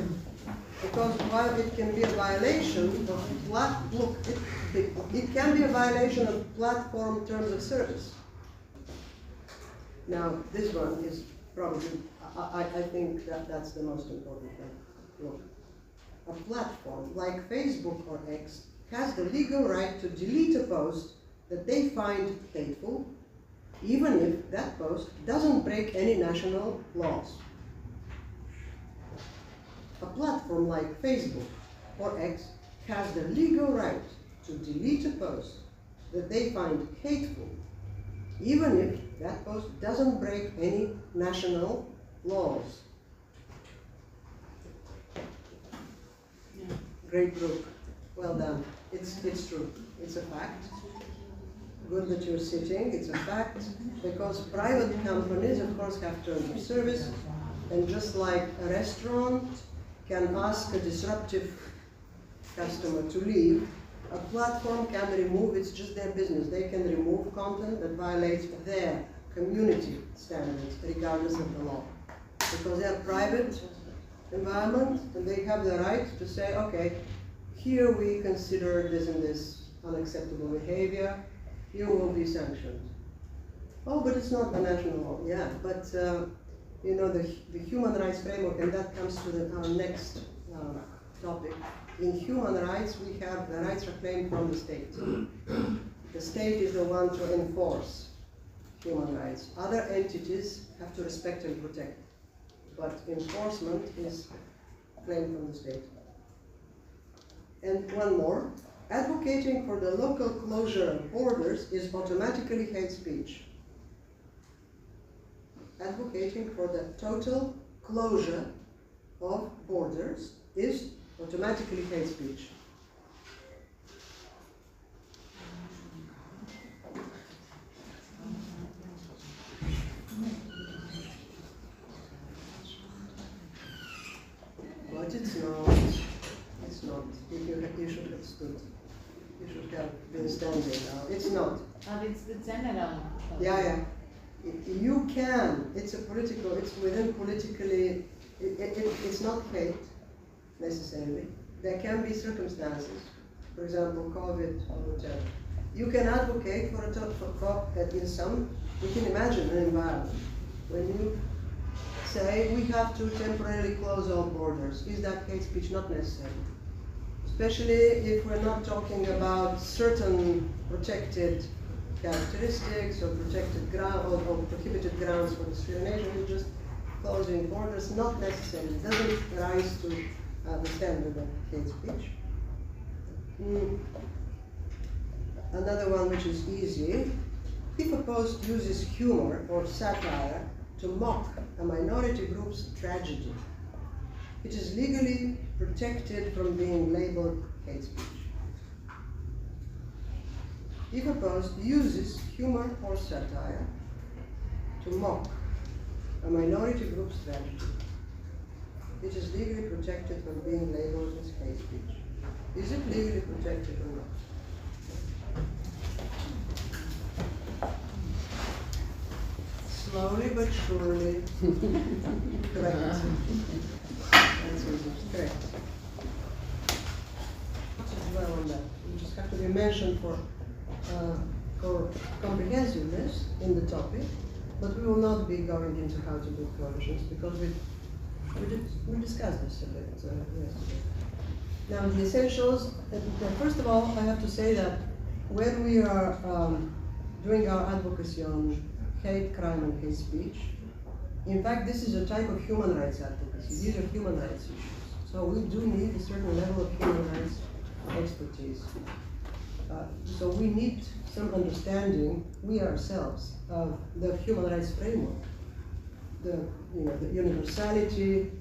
Because while it can be a violation of it can be a violation of platform terms of service. Now, this one is probably, I think that's the most important thing. Look, a platform like Facebook or X has the legal right to delete a post that they find hateful even if that post doesn't break any national laws. A platform like Facebook or X has the legal right to delete a post that they find hateful, even if that post doesn't break any national laws. Yeah. Great group. Well done. It's true. It's a fact. Good that you're sitting. It's a fact because private companies, of course, have terms of service, and just like a restaurant can ask a disruptive customer to leave, a platform can remove, it's just their business, they can remove content that violates their community standards regardless of the law. Because they are private environment and they have the right to say, okay, here we consider this and this unacceptable behavior, you will be sanctioned. Oh, but it's not a national law. Yeah, but you know, the human rights framework, and that comes to our next topic. In human rights, we have the rights are claimed from the state. The state is the one to enforce human rights. Other entities have to respect and protect, but enforcement is claimed from the state. And one more, advocating for the local closure of borders is automatically hate speech. Advocating for the total closure of borders is automatically hate speech. But it's not. It's not. You should have stood. You should have been standing now. It's not. And it's the general. Yeah. You can. It's a political. It's within politically. It's not hate necessarily. There can be circumstances, for example, COVID or whatever. You can advocate for in some. You can imagine an environment when you say we have to temporarily close all borders. Is that hate speech? Not necessarily. Especially if we're not talking about certain protected characteristics or protected ground or prohibited grounds for discrimination. It's just closing borders, not necessarily. It doesn't rise to the standard of hate speech. Another one which is easy. If a post uses humor or satire to mock a minority group's tragedy, it is legally protected from being labeled hate speech. If a post uses humor or satire to mock a minority group's tragedy, it is legally protected from being labeled as hate speech. Is it legally protected or not? Slowly but surely. Correct. That's correct. Well on that. You just have to be mentioned for comprehensiveness in the topic, but we will not be going into how to do coalitions because we discussed this a bit yesterday. Now the essentials, first of all, I have to say that when we are doing our advocacy on hate crime and hate speech, in fact this is a type of human rights advocacy. These are human rights issues. So we do need a certain level of human rights expertise. So we need some understanding, we ourselves, of the human rights framework, the universality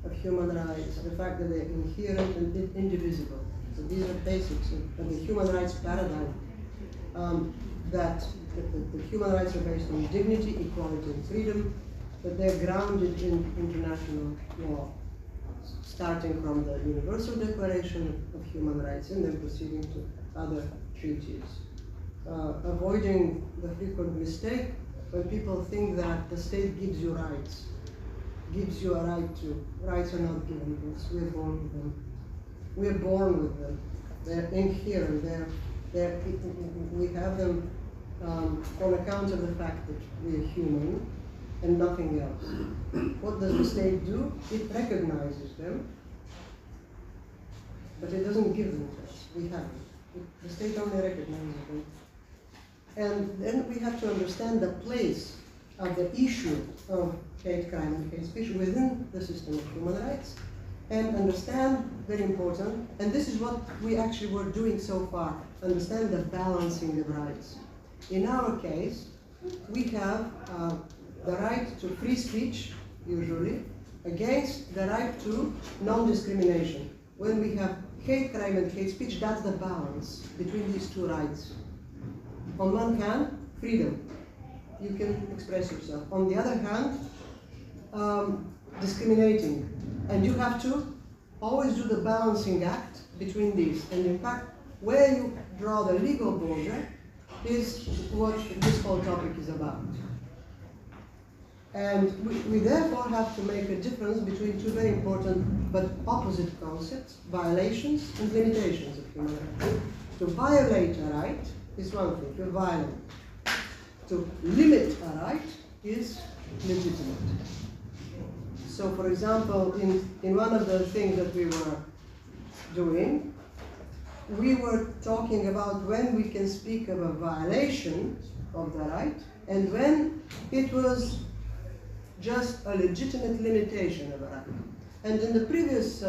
of human rights, the fact that they're inherent and indivisible. So these are basics of the human rights paradigm. That the human rights are based on dignity, equality, and freedom, but they're grounded in international law, starting from the Universal Declaration of Human Rights and then proceeding to other treaties. Avoiding the frequent mistake when people think that the state gives you rights, gives you a right to. Rights are not given to us, we're born with them. We're born with them. They're inherent, we have them on account of the fact that we are human and nothing else. What does the state do? It recognizes them, but it doesn't give them to us. We have them. The state only recognizes them. And then we have to understand the place of the issue of hate crime and hate speech within the system of human rights, and understand, very important, and this is what we actually were doing so far, understand the balancing of rights. In our case, we have the right to free speech, usually, against the right to non-discrimination. When we have hate crime and hate speech, that's the balance between these two rights. On one hand, freedom. You can express yourself. On the other hand, discriminating. And you have to always do the balancing act between these. And in fact, where you draw the legal border is what this whole topic is about. And we therefore have to make a difference between two very important but opposite concepts, violations and limitations of human rights. To violate a right is one thing, to violate. To limit a right is legitimate. So for example, in one of the things that we were doing, we were talking about when we can speak of a violation of the right and when it was just a legitimate limitation of a right. And in the previous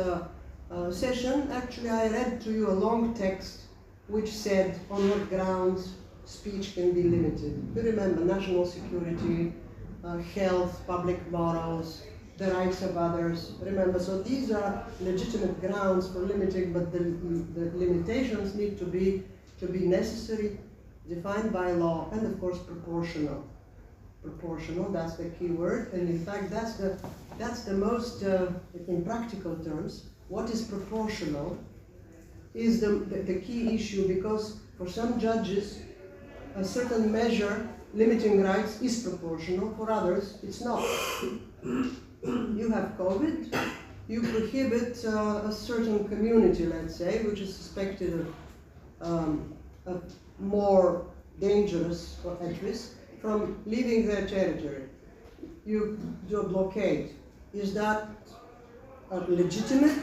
session, actually I read to you a long text which said on what grounds speech can be limited. You remember national security, health, public morals, the rights of others. Remember, so these are legitimate grounds for limiting, but the limitations need to be necessary, defined by law, and of course proportional. Proportional, that's the key word, and in fact that's the most, in practical terms, what is proportional is the key issue, because for some judges a certain measure limiting rights is proportional, for others it's not. You have COVID, you prohibit a certain community, let's say, which is suspected of more dangerous or at risk, from leaving their territory. You do a blockade. Is that a legitimate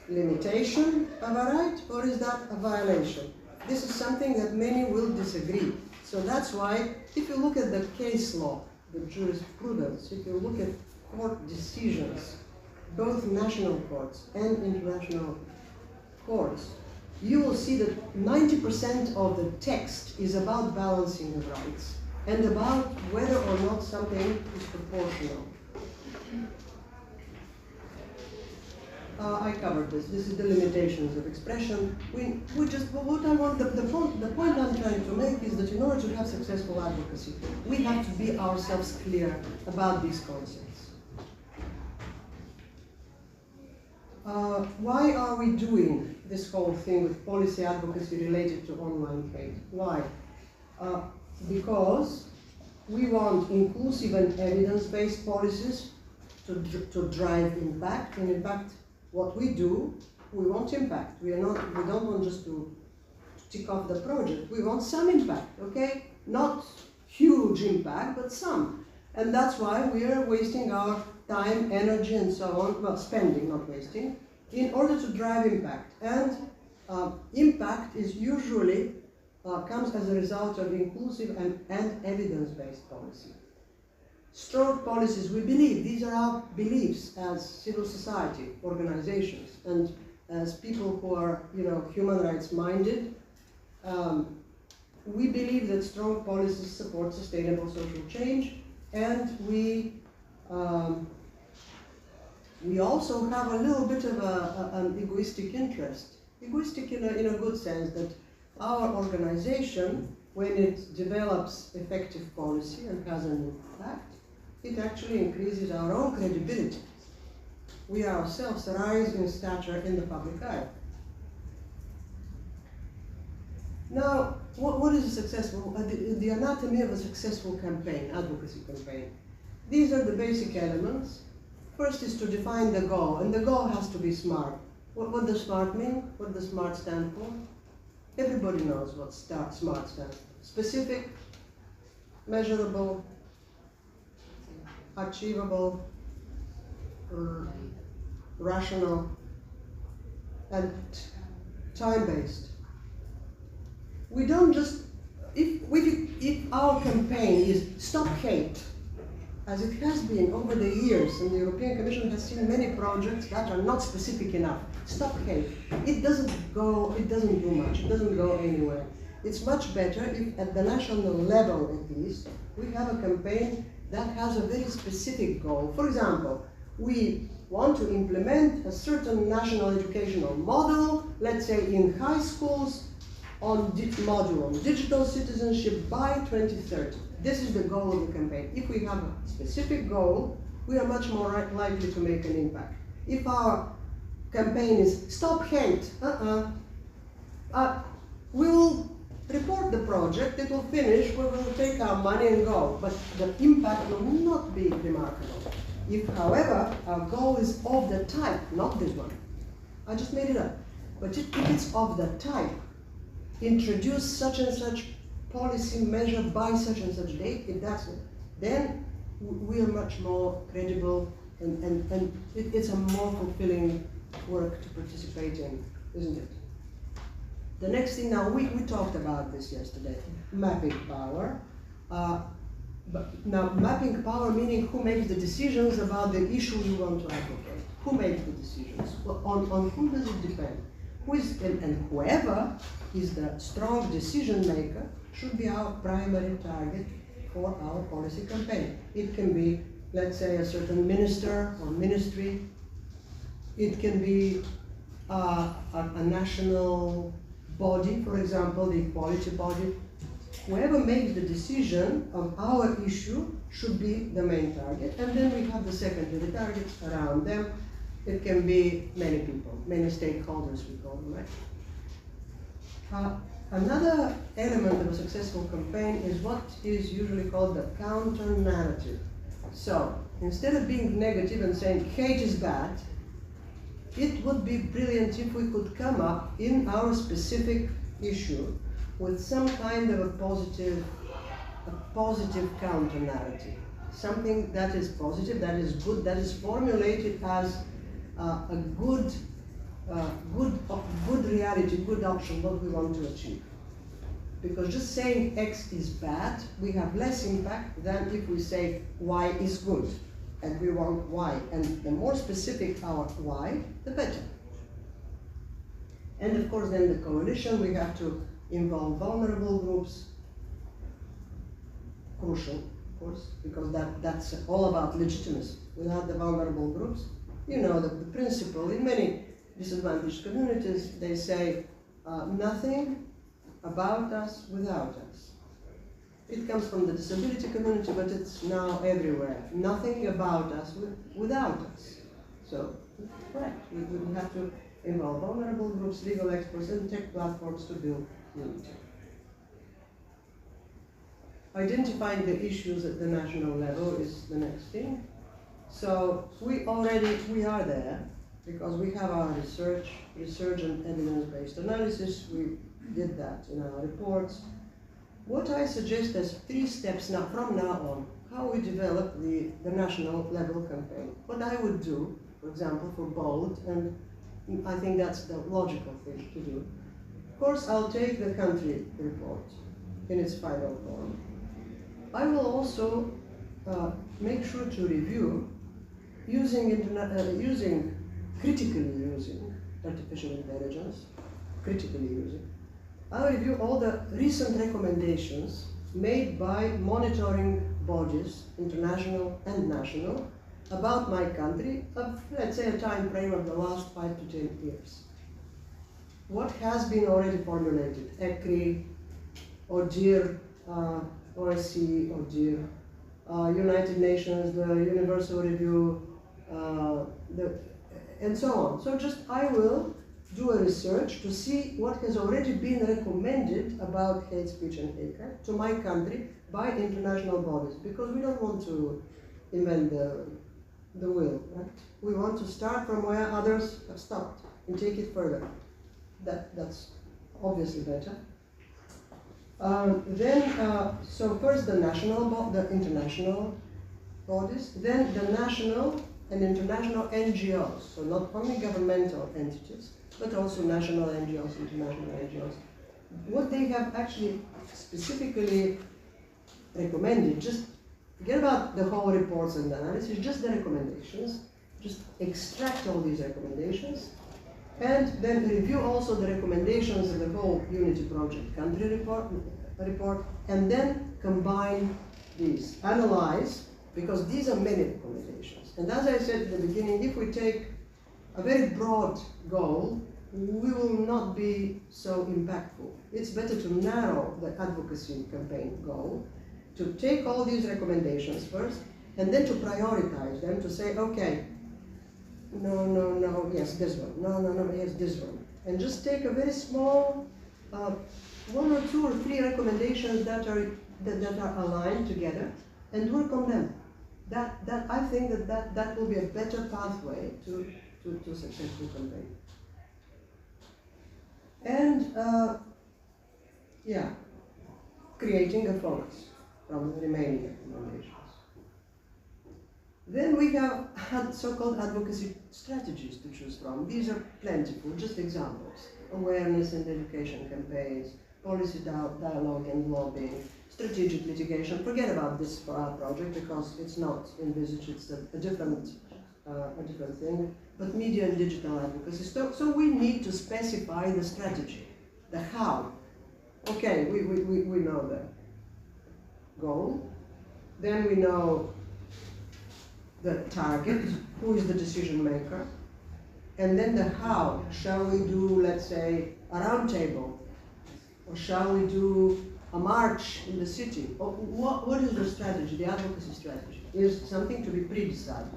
limitation of a right, or is that a violation? This is something that many will disagree. So that's why, if you look at the case law, the jurisprudence, if you look at court decisions, both national courts and international courts, you will see that 90% of the text is about balancing of rights and about whether or not something is proportional. I covered this. This is the limitations of expression. We just, what I want, the point I'm trying to make is that in order to have successful advocacy, we have to be ourselves clear about these concepts. Why are we doing this whole thing with policy advocacy related to online hate? Why? Because we want inclusive and evidence-based policies to drive impact, and in fact, what we do, we want impact. We don't want just to tick off the project. We want some impact, okay? Not huge impact, but some. And that's why we are wasting our time, energy, and so on, well, spending, not wasting, in order to drive impact. And impact is usually, comes as a result of inclusive and evidence-based policy. Strong policies, we believe, these are our beliefs as civil society organizations and as people who are, human rights minded. We believe that strong policies support sustainable social change, and we also have a little bit of an egoistic interest. Egoistic in a good sense, that our organization, when it develops effective policy and has an impact, it actually increases our own credibility. We ourselves rise in stature in the public eye. Now, what is a successful, the anatomy of a successful campaign, advocacy campaign? These are the basic elements. First is to define the goal, and the goal has to be SMART. What does SMART mean? What does SMART stand for? Everybody knows what SMART stands for. Specific, measurable, achievable, rational, and time-based. We don't just, if our campaign is Stop Hate, as it has been over the years, and the European Commission has seen many projects that are not specific enough. Stop hate. It doesn't do much, it doesn't go anywhere. It's much better if at the national level at least, we have a campaign that has a very specific goal. For example, we want to implement a certain national educational model, let's say in high schools, on module on digital citizenship by 2030. This is the goal of the campaign. If we have a specific goal, we are much more likely to make an impact. If our campaign is Stop Hate, we'll report the project, it will finish, we will take our money and go, but the impact will not be remarkable. If, however, our goal is of the type, not this one, I just made it up, but if it's of the type, introduce such and such policy measure by such and such date, if that's it, then we are much more credible and it's a more fulfilling work to participate in, isn't it? The next thing now, we talked about this yesterday, mapping power. Now, mapping power meaning who makes the decisions about the issue you want to advocate. Who makes the decisions? Well, on whom does it depend? Who is, and whoever is the strong decision maker should be our primary target for our policy campaign. It can be, let's say, a certain minister or ministry. It can be a national body, for example, the equality body. Whoever makes the decision of our issue should be the main target, and then we have the secondary targets around them. It can be many people, many stakeholders, we call them, right? Another element of a successful campaign is what is usually called the counter-narrative. So, instead of being negative and saying hate is bad, it would be brilliant if we could come up in our specific issue with some kind of a positive counter-narrative. Something that is positive, that is good, that is formulated as a good reality, good option, what we want to achieve. Because just saying X is bad, we have less impact than if we say Y is good, and we want Y. And the more specific our Y, the better. And of course, then the coalition, we have to involve vulnerable groups. Crucial, of course, because that's all about legitimacy. Without the vulnerable groups, you know the principle in many disadvantaged communities, they say nothing about us without us. It comes from the disability community, but it's now everywhere. Nothing about us without us. So, correct, we have to involve vulnerable groups, legal experts, and tech platforms to build unity. Identifying the issues at the national level is the next thing. So we are there because we have our research and evidence-based analysis. We did that in our reports. What I suggest as 3 steps now, from now on, how we develop the national level campaign. What I would do, for example, for bold, and I think that's the logical thing to do. Of course, I'll take the country report in its final form. I will also make sure to review critically using artificial intelligence, I'll review all the recent recommendations made by monitoring bodies, international and national, about my country of, let's say, a time frame of the last 5 to 10 years. What has been already formulated? ECRI, ODIHR, OSCE, ODIHR, United Nations, the Universal Review, and so on. So I will do a research to see what has already been recommended about hate speech and hate crime to my country by international bodies, because we don't want to invent the wheel, right? We want to start from where others have stopped and take it further. That's obviously better. So first the international bodies, then the national and international NGOs, so not only governmental entities, but also national NGOs, international NGOs. What they have actually specifically recommended, just forget about the whole reports and analysis, just the recommendations. Just extract all these recommendations and then review also the recommendations of the whole Unity Project country report, and then combine these, analyze, because these are many recommendations. And as I said at the beginning, if we take a very broad goal, we will not be so impactful. It's better to narrow the advocacy campaign goal, to take all these recommendations first, and then to prioritize them, to say, okay, no, yes, this one, no, yes, this one. And just take a very small, 1 or 2 or 3 recommendations that are aligned together and work on them. I think that will be a better pathway to successful campaign. And creating a focus from the remaining recommendations. Then we have so-called advocacy strategies to choose from. These are plentiful, just examples. Awareness and education campaigns, policy dialogue and lobbying, strategic litigation. Forget about this for our project because it's not envisaged, it's a different thing. But media and digital advocacy. So we need to specify the strategy, the how. Okay, we know the goal. Then we know the target, who is the decision maker, and then the how. Shall we do, let's say, a roundtable, or shall we do a march in the city? Or what is the strategy, the advocacy strategy? Is something to be pre-decided.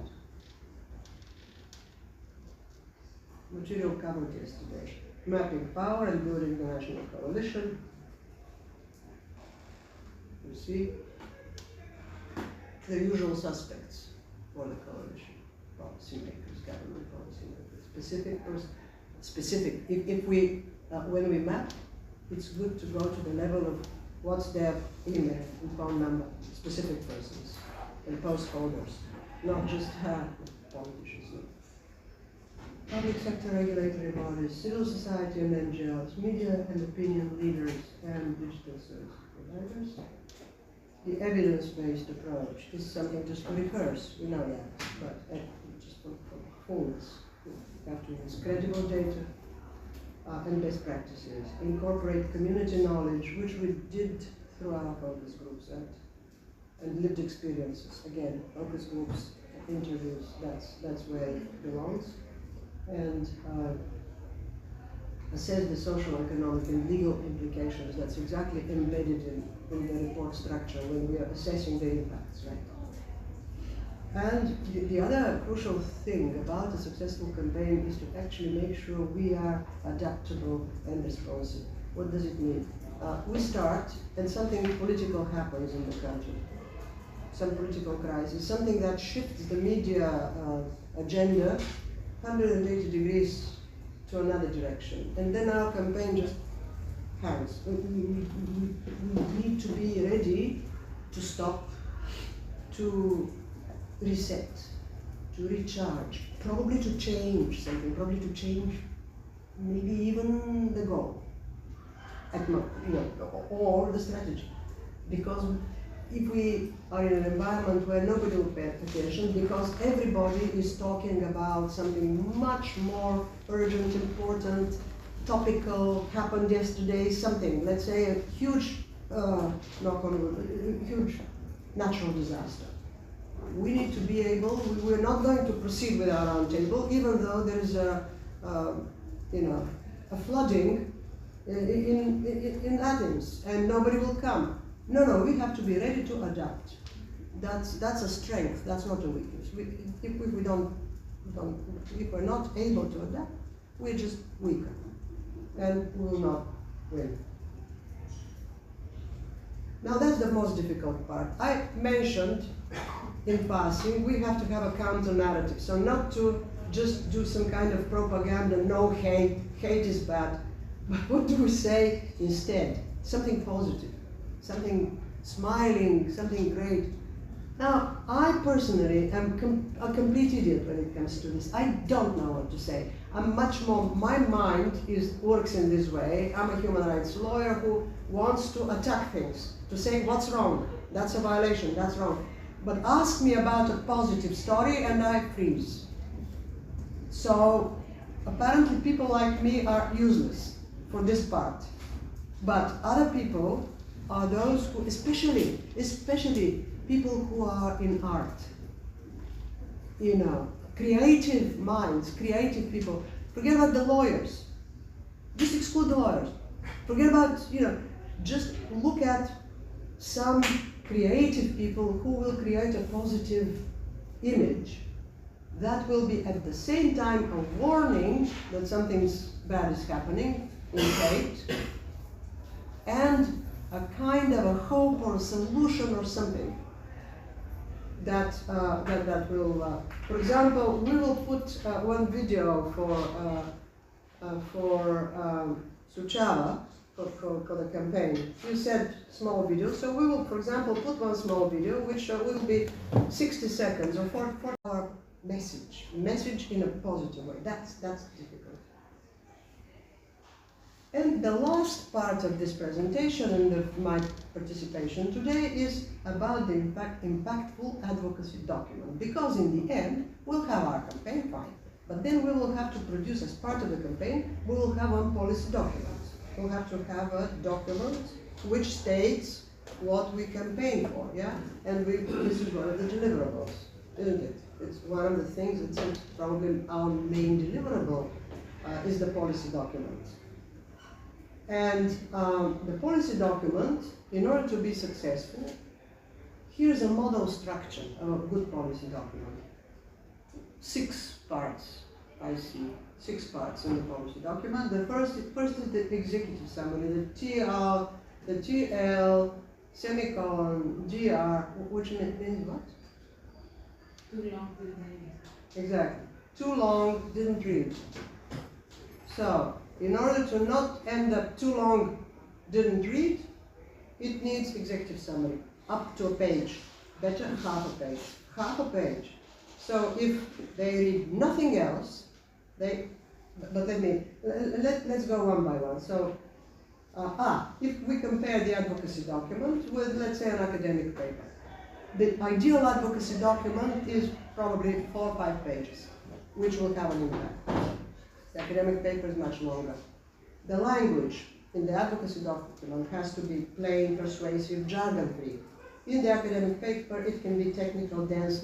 Material covered yesterday. Mapping power and building the national coalition. You see, the usual suspects for the coalition, policymakers, government policymakers, specific. If we, when we map, it's good to go to the level of what's their email and phone number, specific persons and post holders, not just politicians. Public sector regulatory bodies, civil society and NGOs, media and opinion leaders, and digital service providers. The evidence-based approach is something just to rehearse, we know that, but just for fullness. We have to use credible data and best practices, incorporate community knowledge, which we did through our focus groups and lived experiences. Again, focus groups, interviews, that's where it belongs. And assess the social, economic, and legal implications. That's exactly embedded in the report structure when we are assessing the impacts, right? And the other crucial thing about a successful campaign is to actually make sure we are adaptable and responsive. What does it mean? We start, and something political happens in the country. Some political crisis, something that shifts the media agenda 180 degrees to another direction. And then our campaign just hangs. We need to be ready to stop, to reset, to recharge, probably to change something, probably to change maybe even the goal, or the strategy. Because if we are in an environment where nobody will pay attention because everybody is talking about something much more urgent, important, topical, happened yesterday, something, let's say a huge, huge natural disaster. We need to be able, we're not going to proceed with our roundtable, even though there is a flooding in Athens and nobody will come. No, we have to be ready to adapt. That's a strength. That's not a weakness. If we're not able to adapt, we're just weaker, and we will not win. Now that's the most difficult part. I mentioned in passing we have to have a counter narrative. So not to just do some kind of propaganda. No hate. Hate is bad. But what do we say instead? Something positive. Something smiling, something great. Now, I personally am a complete idiot when it comes to this. I don't know what to say. I'm much more, my mind works in this way. I'm a human rights lawyer who wants to attack things, to say what's wrong, that's a violation, that's wrong. But ask me about a positive story and I freeze. So apparently people like me are useless for this part. But other people are those who, especially people who are in art, you know, creative minds, creative people. Forget about the lawyers. Just exclude the lawyers. Forget about, you know, just look at some creative people who will create a positive image that will be at the same time a warning that something bad is happening in hate, and a kind of a hope or a solution or something that will, for example, we will put one video for Suchava for the campaign. You said small video, so we will, for example, put one small video which will be 60 seconds or for our message in a positive way. That's difficult. And the last part of this presentation and of my participation today is about the impactful advocacy document. Because in the end, we'll have our campaign, fine. But then we will have to produce, as part of the campaign, we will have one policy document. We'll have to have a document which states what we campaign for, yeah? And this is one of the deliverables, isn't it? It's one of the things, it's probably our main deliverable, is the policy document. And the policy document, in order to be successful, here's a model structure of a good policy document. 6 parts, I see. 6 parts in the policy document. The first is the executive summary, the TL, the TL, semicolon, GR, which means what? Too long, didn't read. Exactly. Too long, didn't read. So, in order to not end up too long, didn't read, it needs executive summary, up to a page. Better half a page. Half a page. So if they read nothing else, but let's go one by one. So, if we compare the advocacy document with, let's say, an academic paper, the ideal advocacy document is probably 4 or 5 pages, which will have an impact. The academic paper is much longer. The language in the advocacy document has to be plain, persuasive, jargon-free. In the academic paper, it can be technical, dense,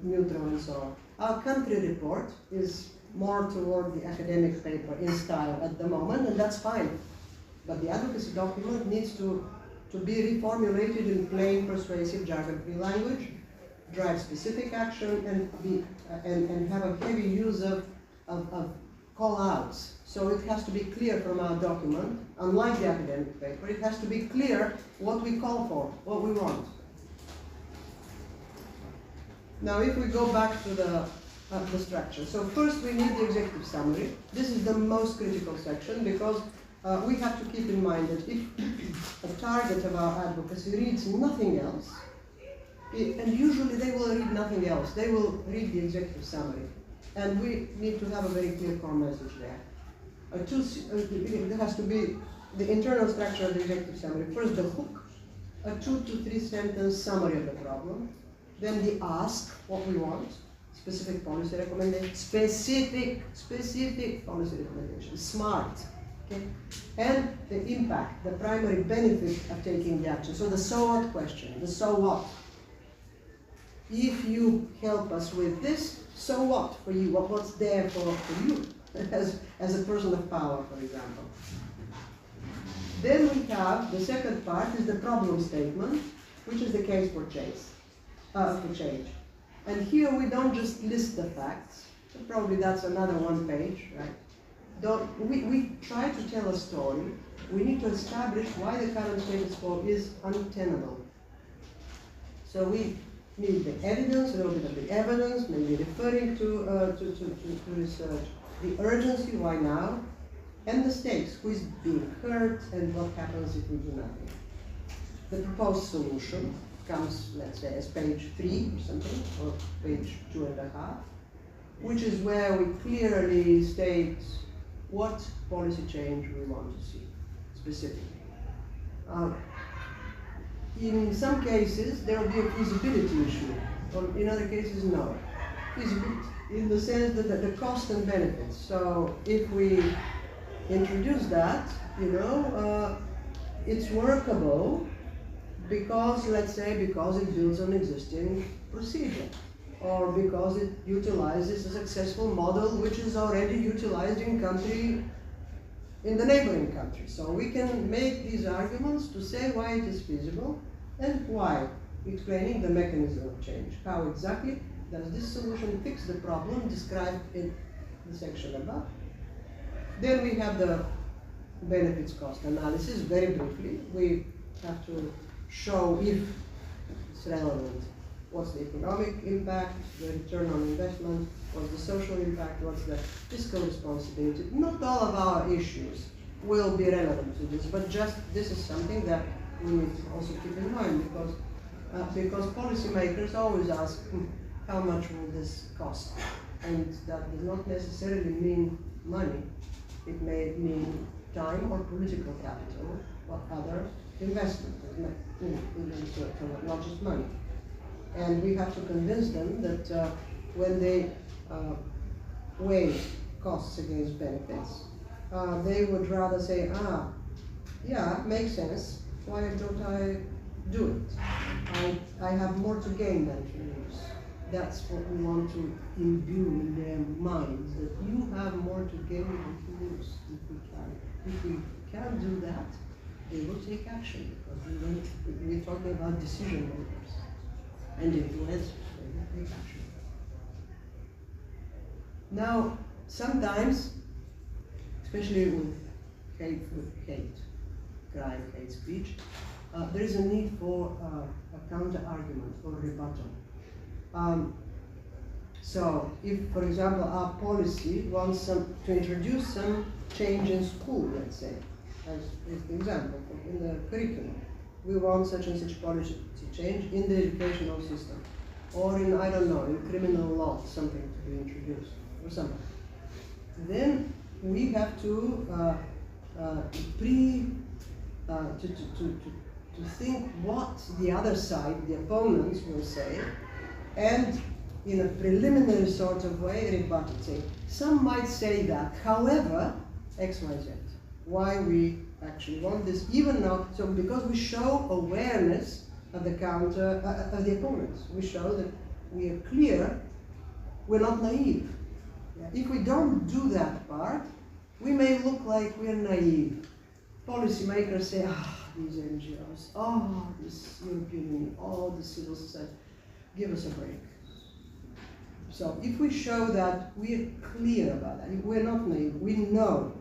neutral, and so on. Our country report is more toward the academic paper in style at the moment, and that's fine. But the advocacy document needs to be reformulated in plain, persuasive, jargon-free language, drive specific action, and have a heavy use of call-outs. So it has to be clear from our document, unlike the academic paper, it has to be clear what we call for, what we want. Now if we go back to the structure. So first we need the executive summary. This is the most critical section because we have to keep in mind that if a target of our advocacy reads nothing else, and usually they will read nothing else, they will read the executive summary. And we need to have a very clear core message there. There has to be the internal structure of the executive summary. First, the hook, a 2 to 3 sentence summary of the problem. Then the ask, what we want, specific policy recommendation, specific policy recommendation, SMART. Okay? And the impact, the primary benefit of taking the action. So the so what question, the so what. If you help us with this, so what for you? What's there for you as a person of power, for example? Then we have the second part is the problem statement, which is the case for change. And here we don't just list the facts. So probably that's another 1 page, right? We try to tell a story. We need to establish why the current status quo is untenable. So we need the evidence, a little bit of the evidence, maybe referring to research, the urgency, why now, and the stakes, who is being hurt, and what happens if we do nothing. The proposed solution comes, let's say, as page 3 or something, or page 2.5, which is where we clearly state what policy change we want to see, specifically. In some cases, there will be a feasibility issue, or in other cases, no. Feasibility, in the sense that the cost and benefits. So if we introduce that, it's workable because, let's say, because it builds on existing procedure, or because it utilizes a successful model which is already utilized in the neighboring country. So we can make these arguments to say why it is feasible and why, explaining the mechanism of change. How exactly does this solution fix the problem described in the section above? Then we have the benefits cost analysis. Very briefly, we have to show if it's relevant. What's the economic impact, the return on investment, what's the social impact, what's the fiscal responsibility. Not all of our issues will be relevant to this, but just this is something that we need to also keep in mind, because policymakers always ask, how much will this cost? And that does not necessarily mean money. It may mean time or political capital or other investment, not just money. And we have to convince them that when they weigh costs against benefits, they would rather say, yeah, makes sense, why don't I do it? I have more to gain than to lose. That's what we want to imbue in their minds, that you have more to gain than to lose if we can. If we can't do that, they will take action, because we're talking about decision makers and influencers. They will take action. Now, sometimes, especially with hate crime, hate speech, there is a need for a counter-argument or rebuttal. So, if, for example, our policy wants to introduce some change in school, let's say, as the example, in the curriculum, we want such and such policy change in the educational system, or in, I don't know, in criminal law, something to be introduced, or something. Then we have to think what the other side, the opponents, will say, and in a preliminary sort of way rebut it. Say, some might say that, however, X, Y, Z. Why we actually want this, even now, so because we show awareness of the counter, of the opponents. We show that we are clear, we're not naive. Yeah. If we don't do that part, we may look like we're naive. Policymakers say, these NGOs, this European Union, the civil society, give us a break. So if we show that we're clear about that, if we're not naive, we know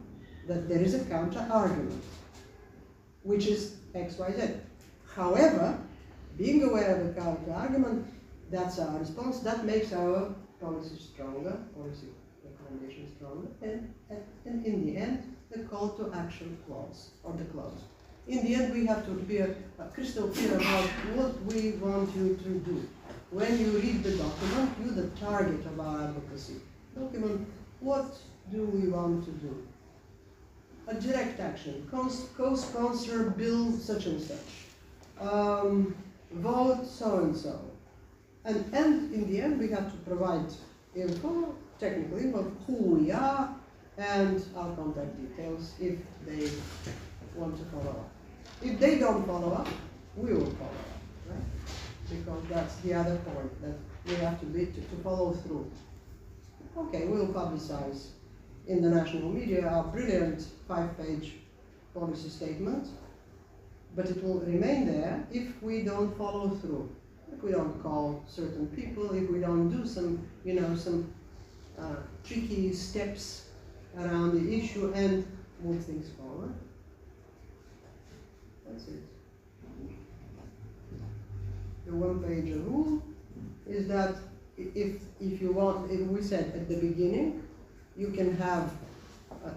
that there is a counter-argument, which is X, Y, Z. However, being aware of the counter-argument, that's our response, that makes our policy stronger, policy recommendation stronger, and in the end, the call to action clause, or the clause. In the end, we have to be crystal clear about what we want you to do. When you read the document, you're the target of our advocacy document. What do we want to do? A direct action, co-sponsor bill such and such, vote so and so. And in the end, we have to provide info, technical info, of who we are, and our contact details if they want to follow up. If they don't follow up, we will follow up, right? Because that's the other point, that we have to follow through. Okay, we'll publicize in the national media our brilliant 5-page policy statement, but it will remain there if we don't follow through. If we don't call certain people, if we don't do some, some tricky steps around the issue and move things forward. That's it. The one-page rule is that if you want, we said at the beginning, you can have,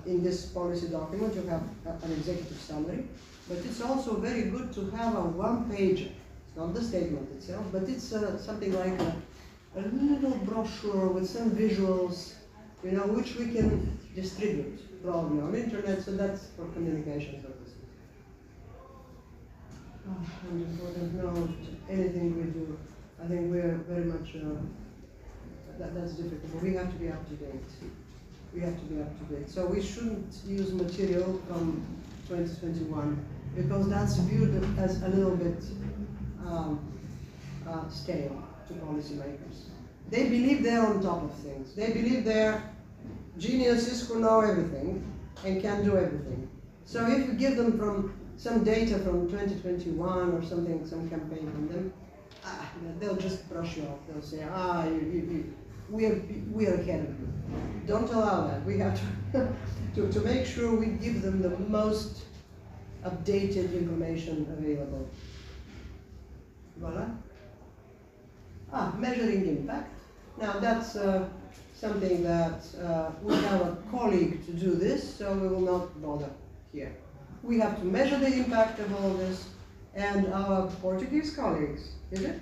in this policy document, you have an executive summary, but it's also very good to have a one-pager. It's not the statement itself, but it's something like a little brochure with some visuals, which we can distribute probably on the internet, so that's for communication purposes. And important, no, anything we do, I think we're very much, that's difficult. We have to be up to date. We have to be up to date. So we shouldn't use material from 2021 because that's viewed as a little bit stale to policymakers. They believe they're on top of things. They believe they're geniuses who know everything and can do everything. So if you give them from some data from 2021 or something, some campaign from them, they'll just brush you off. They'll say, we are ahead of you. Don't allow that. We have to make sure we give them the most updated information available. Voila. Measuring impact. Now that's something that we have a colleague to do this, so we will not bother here. We have to measure the impact of all this, and our Portuguese colleagues, is it?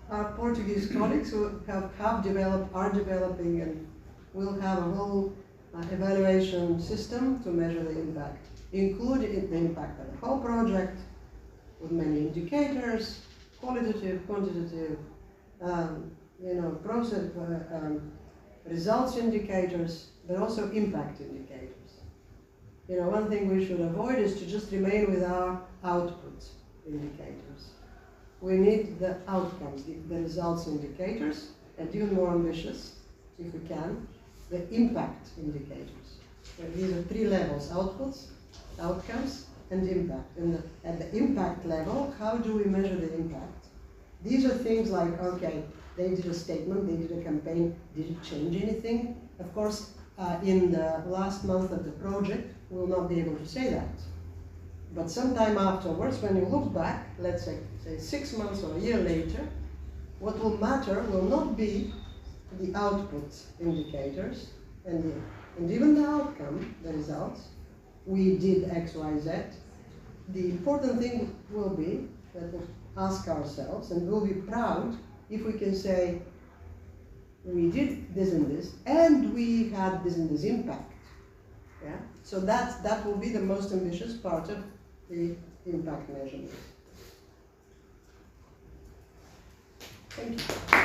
Our Portuguese colleagues who have developed, are developing, and will have a whole evaluation system to measure the impact, including the impact of the whole project, with many indicators, qualitative, quantitative, process, results indicators, but also impact indicators. One thing we should avoid is to just remain with our output indicators. We need the outcomes, the results indicators, and even more ambitious, if we can, the impact indicators. These are three levels: outputs, outcomes, and impact. And at the impact level, how do we measure the impact? These are things like, okay, they did a statement, they did a campaign, did it change anything? Of course, in the last month of the project, we'll not be able to say that. But sometime afterwards, when you look back, let's say 6 months or a year later, what will matter will not be the output indicators and even the outcome, the results. We did X, Y, Z. The important thing will be that we ask ourselves, and we'll be proud if we can say, we did this and we had this and this impact. Yeah? So that will be the most ambitious part of the impact measurement. Thank you.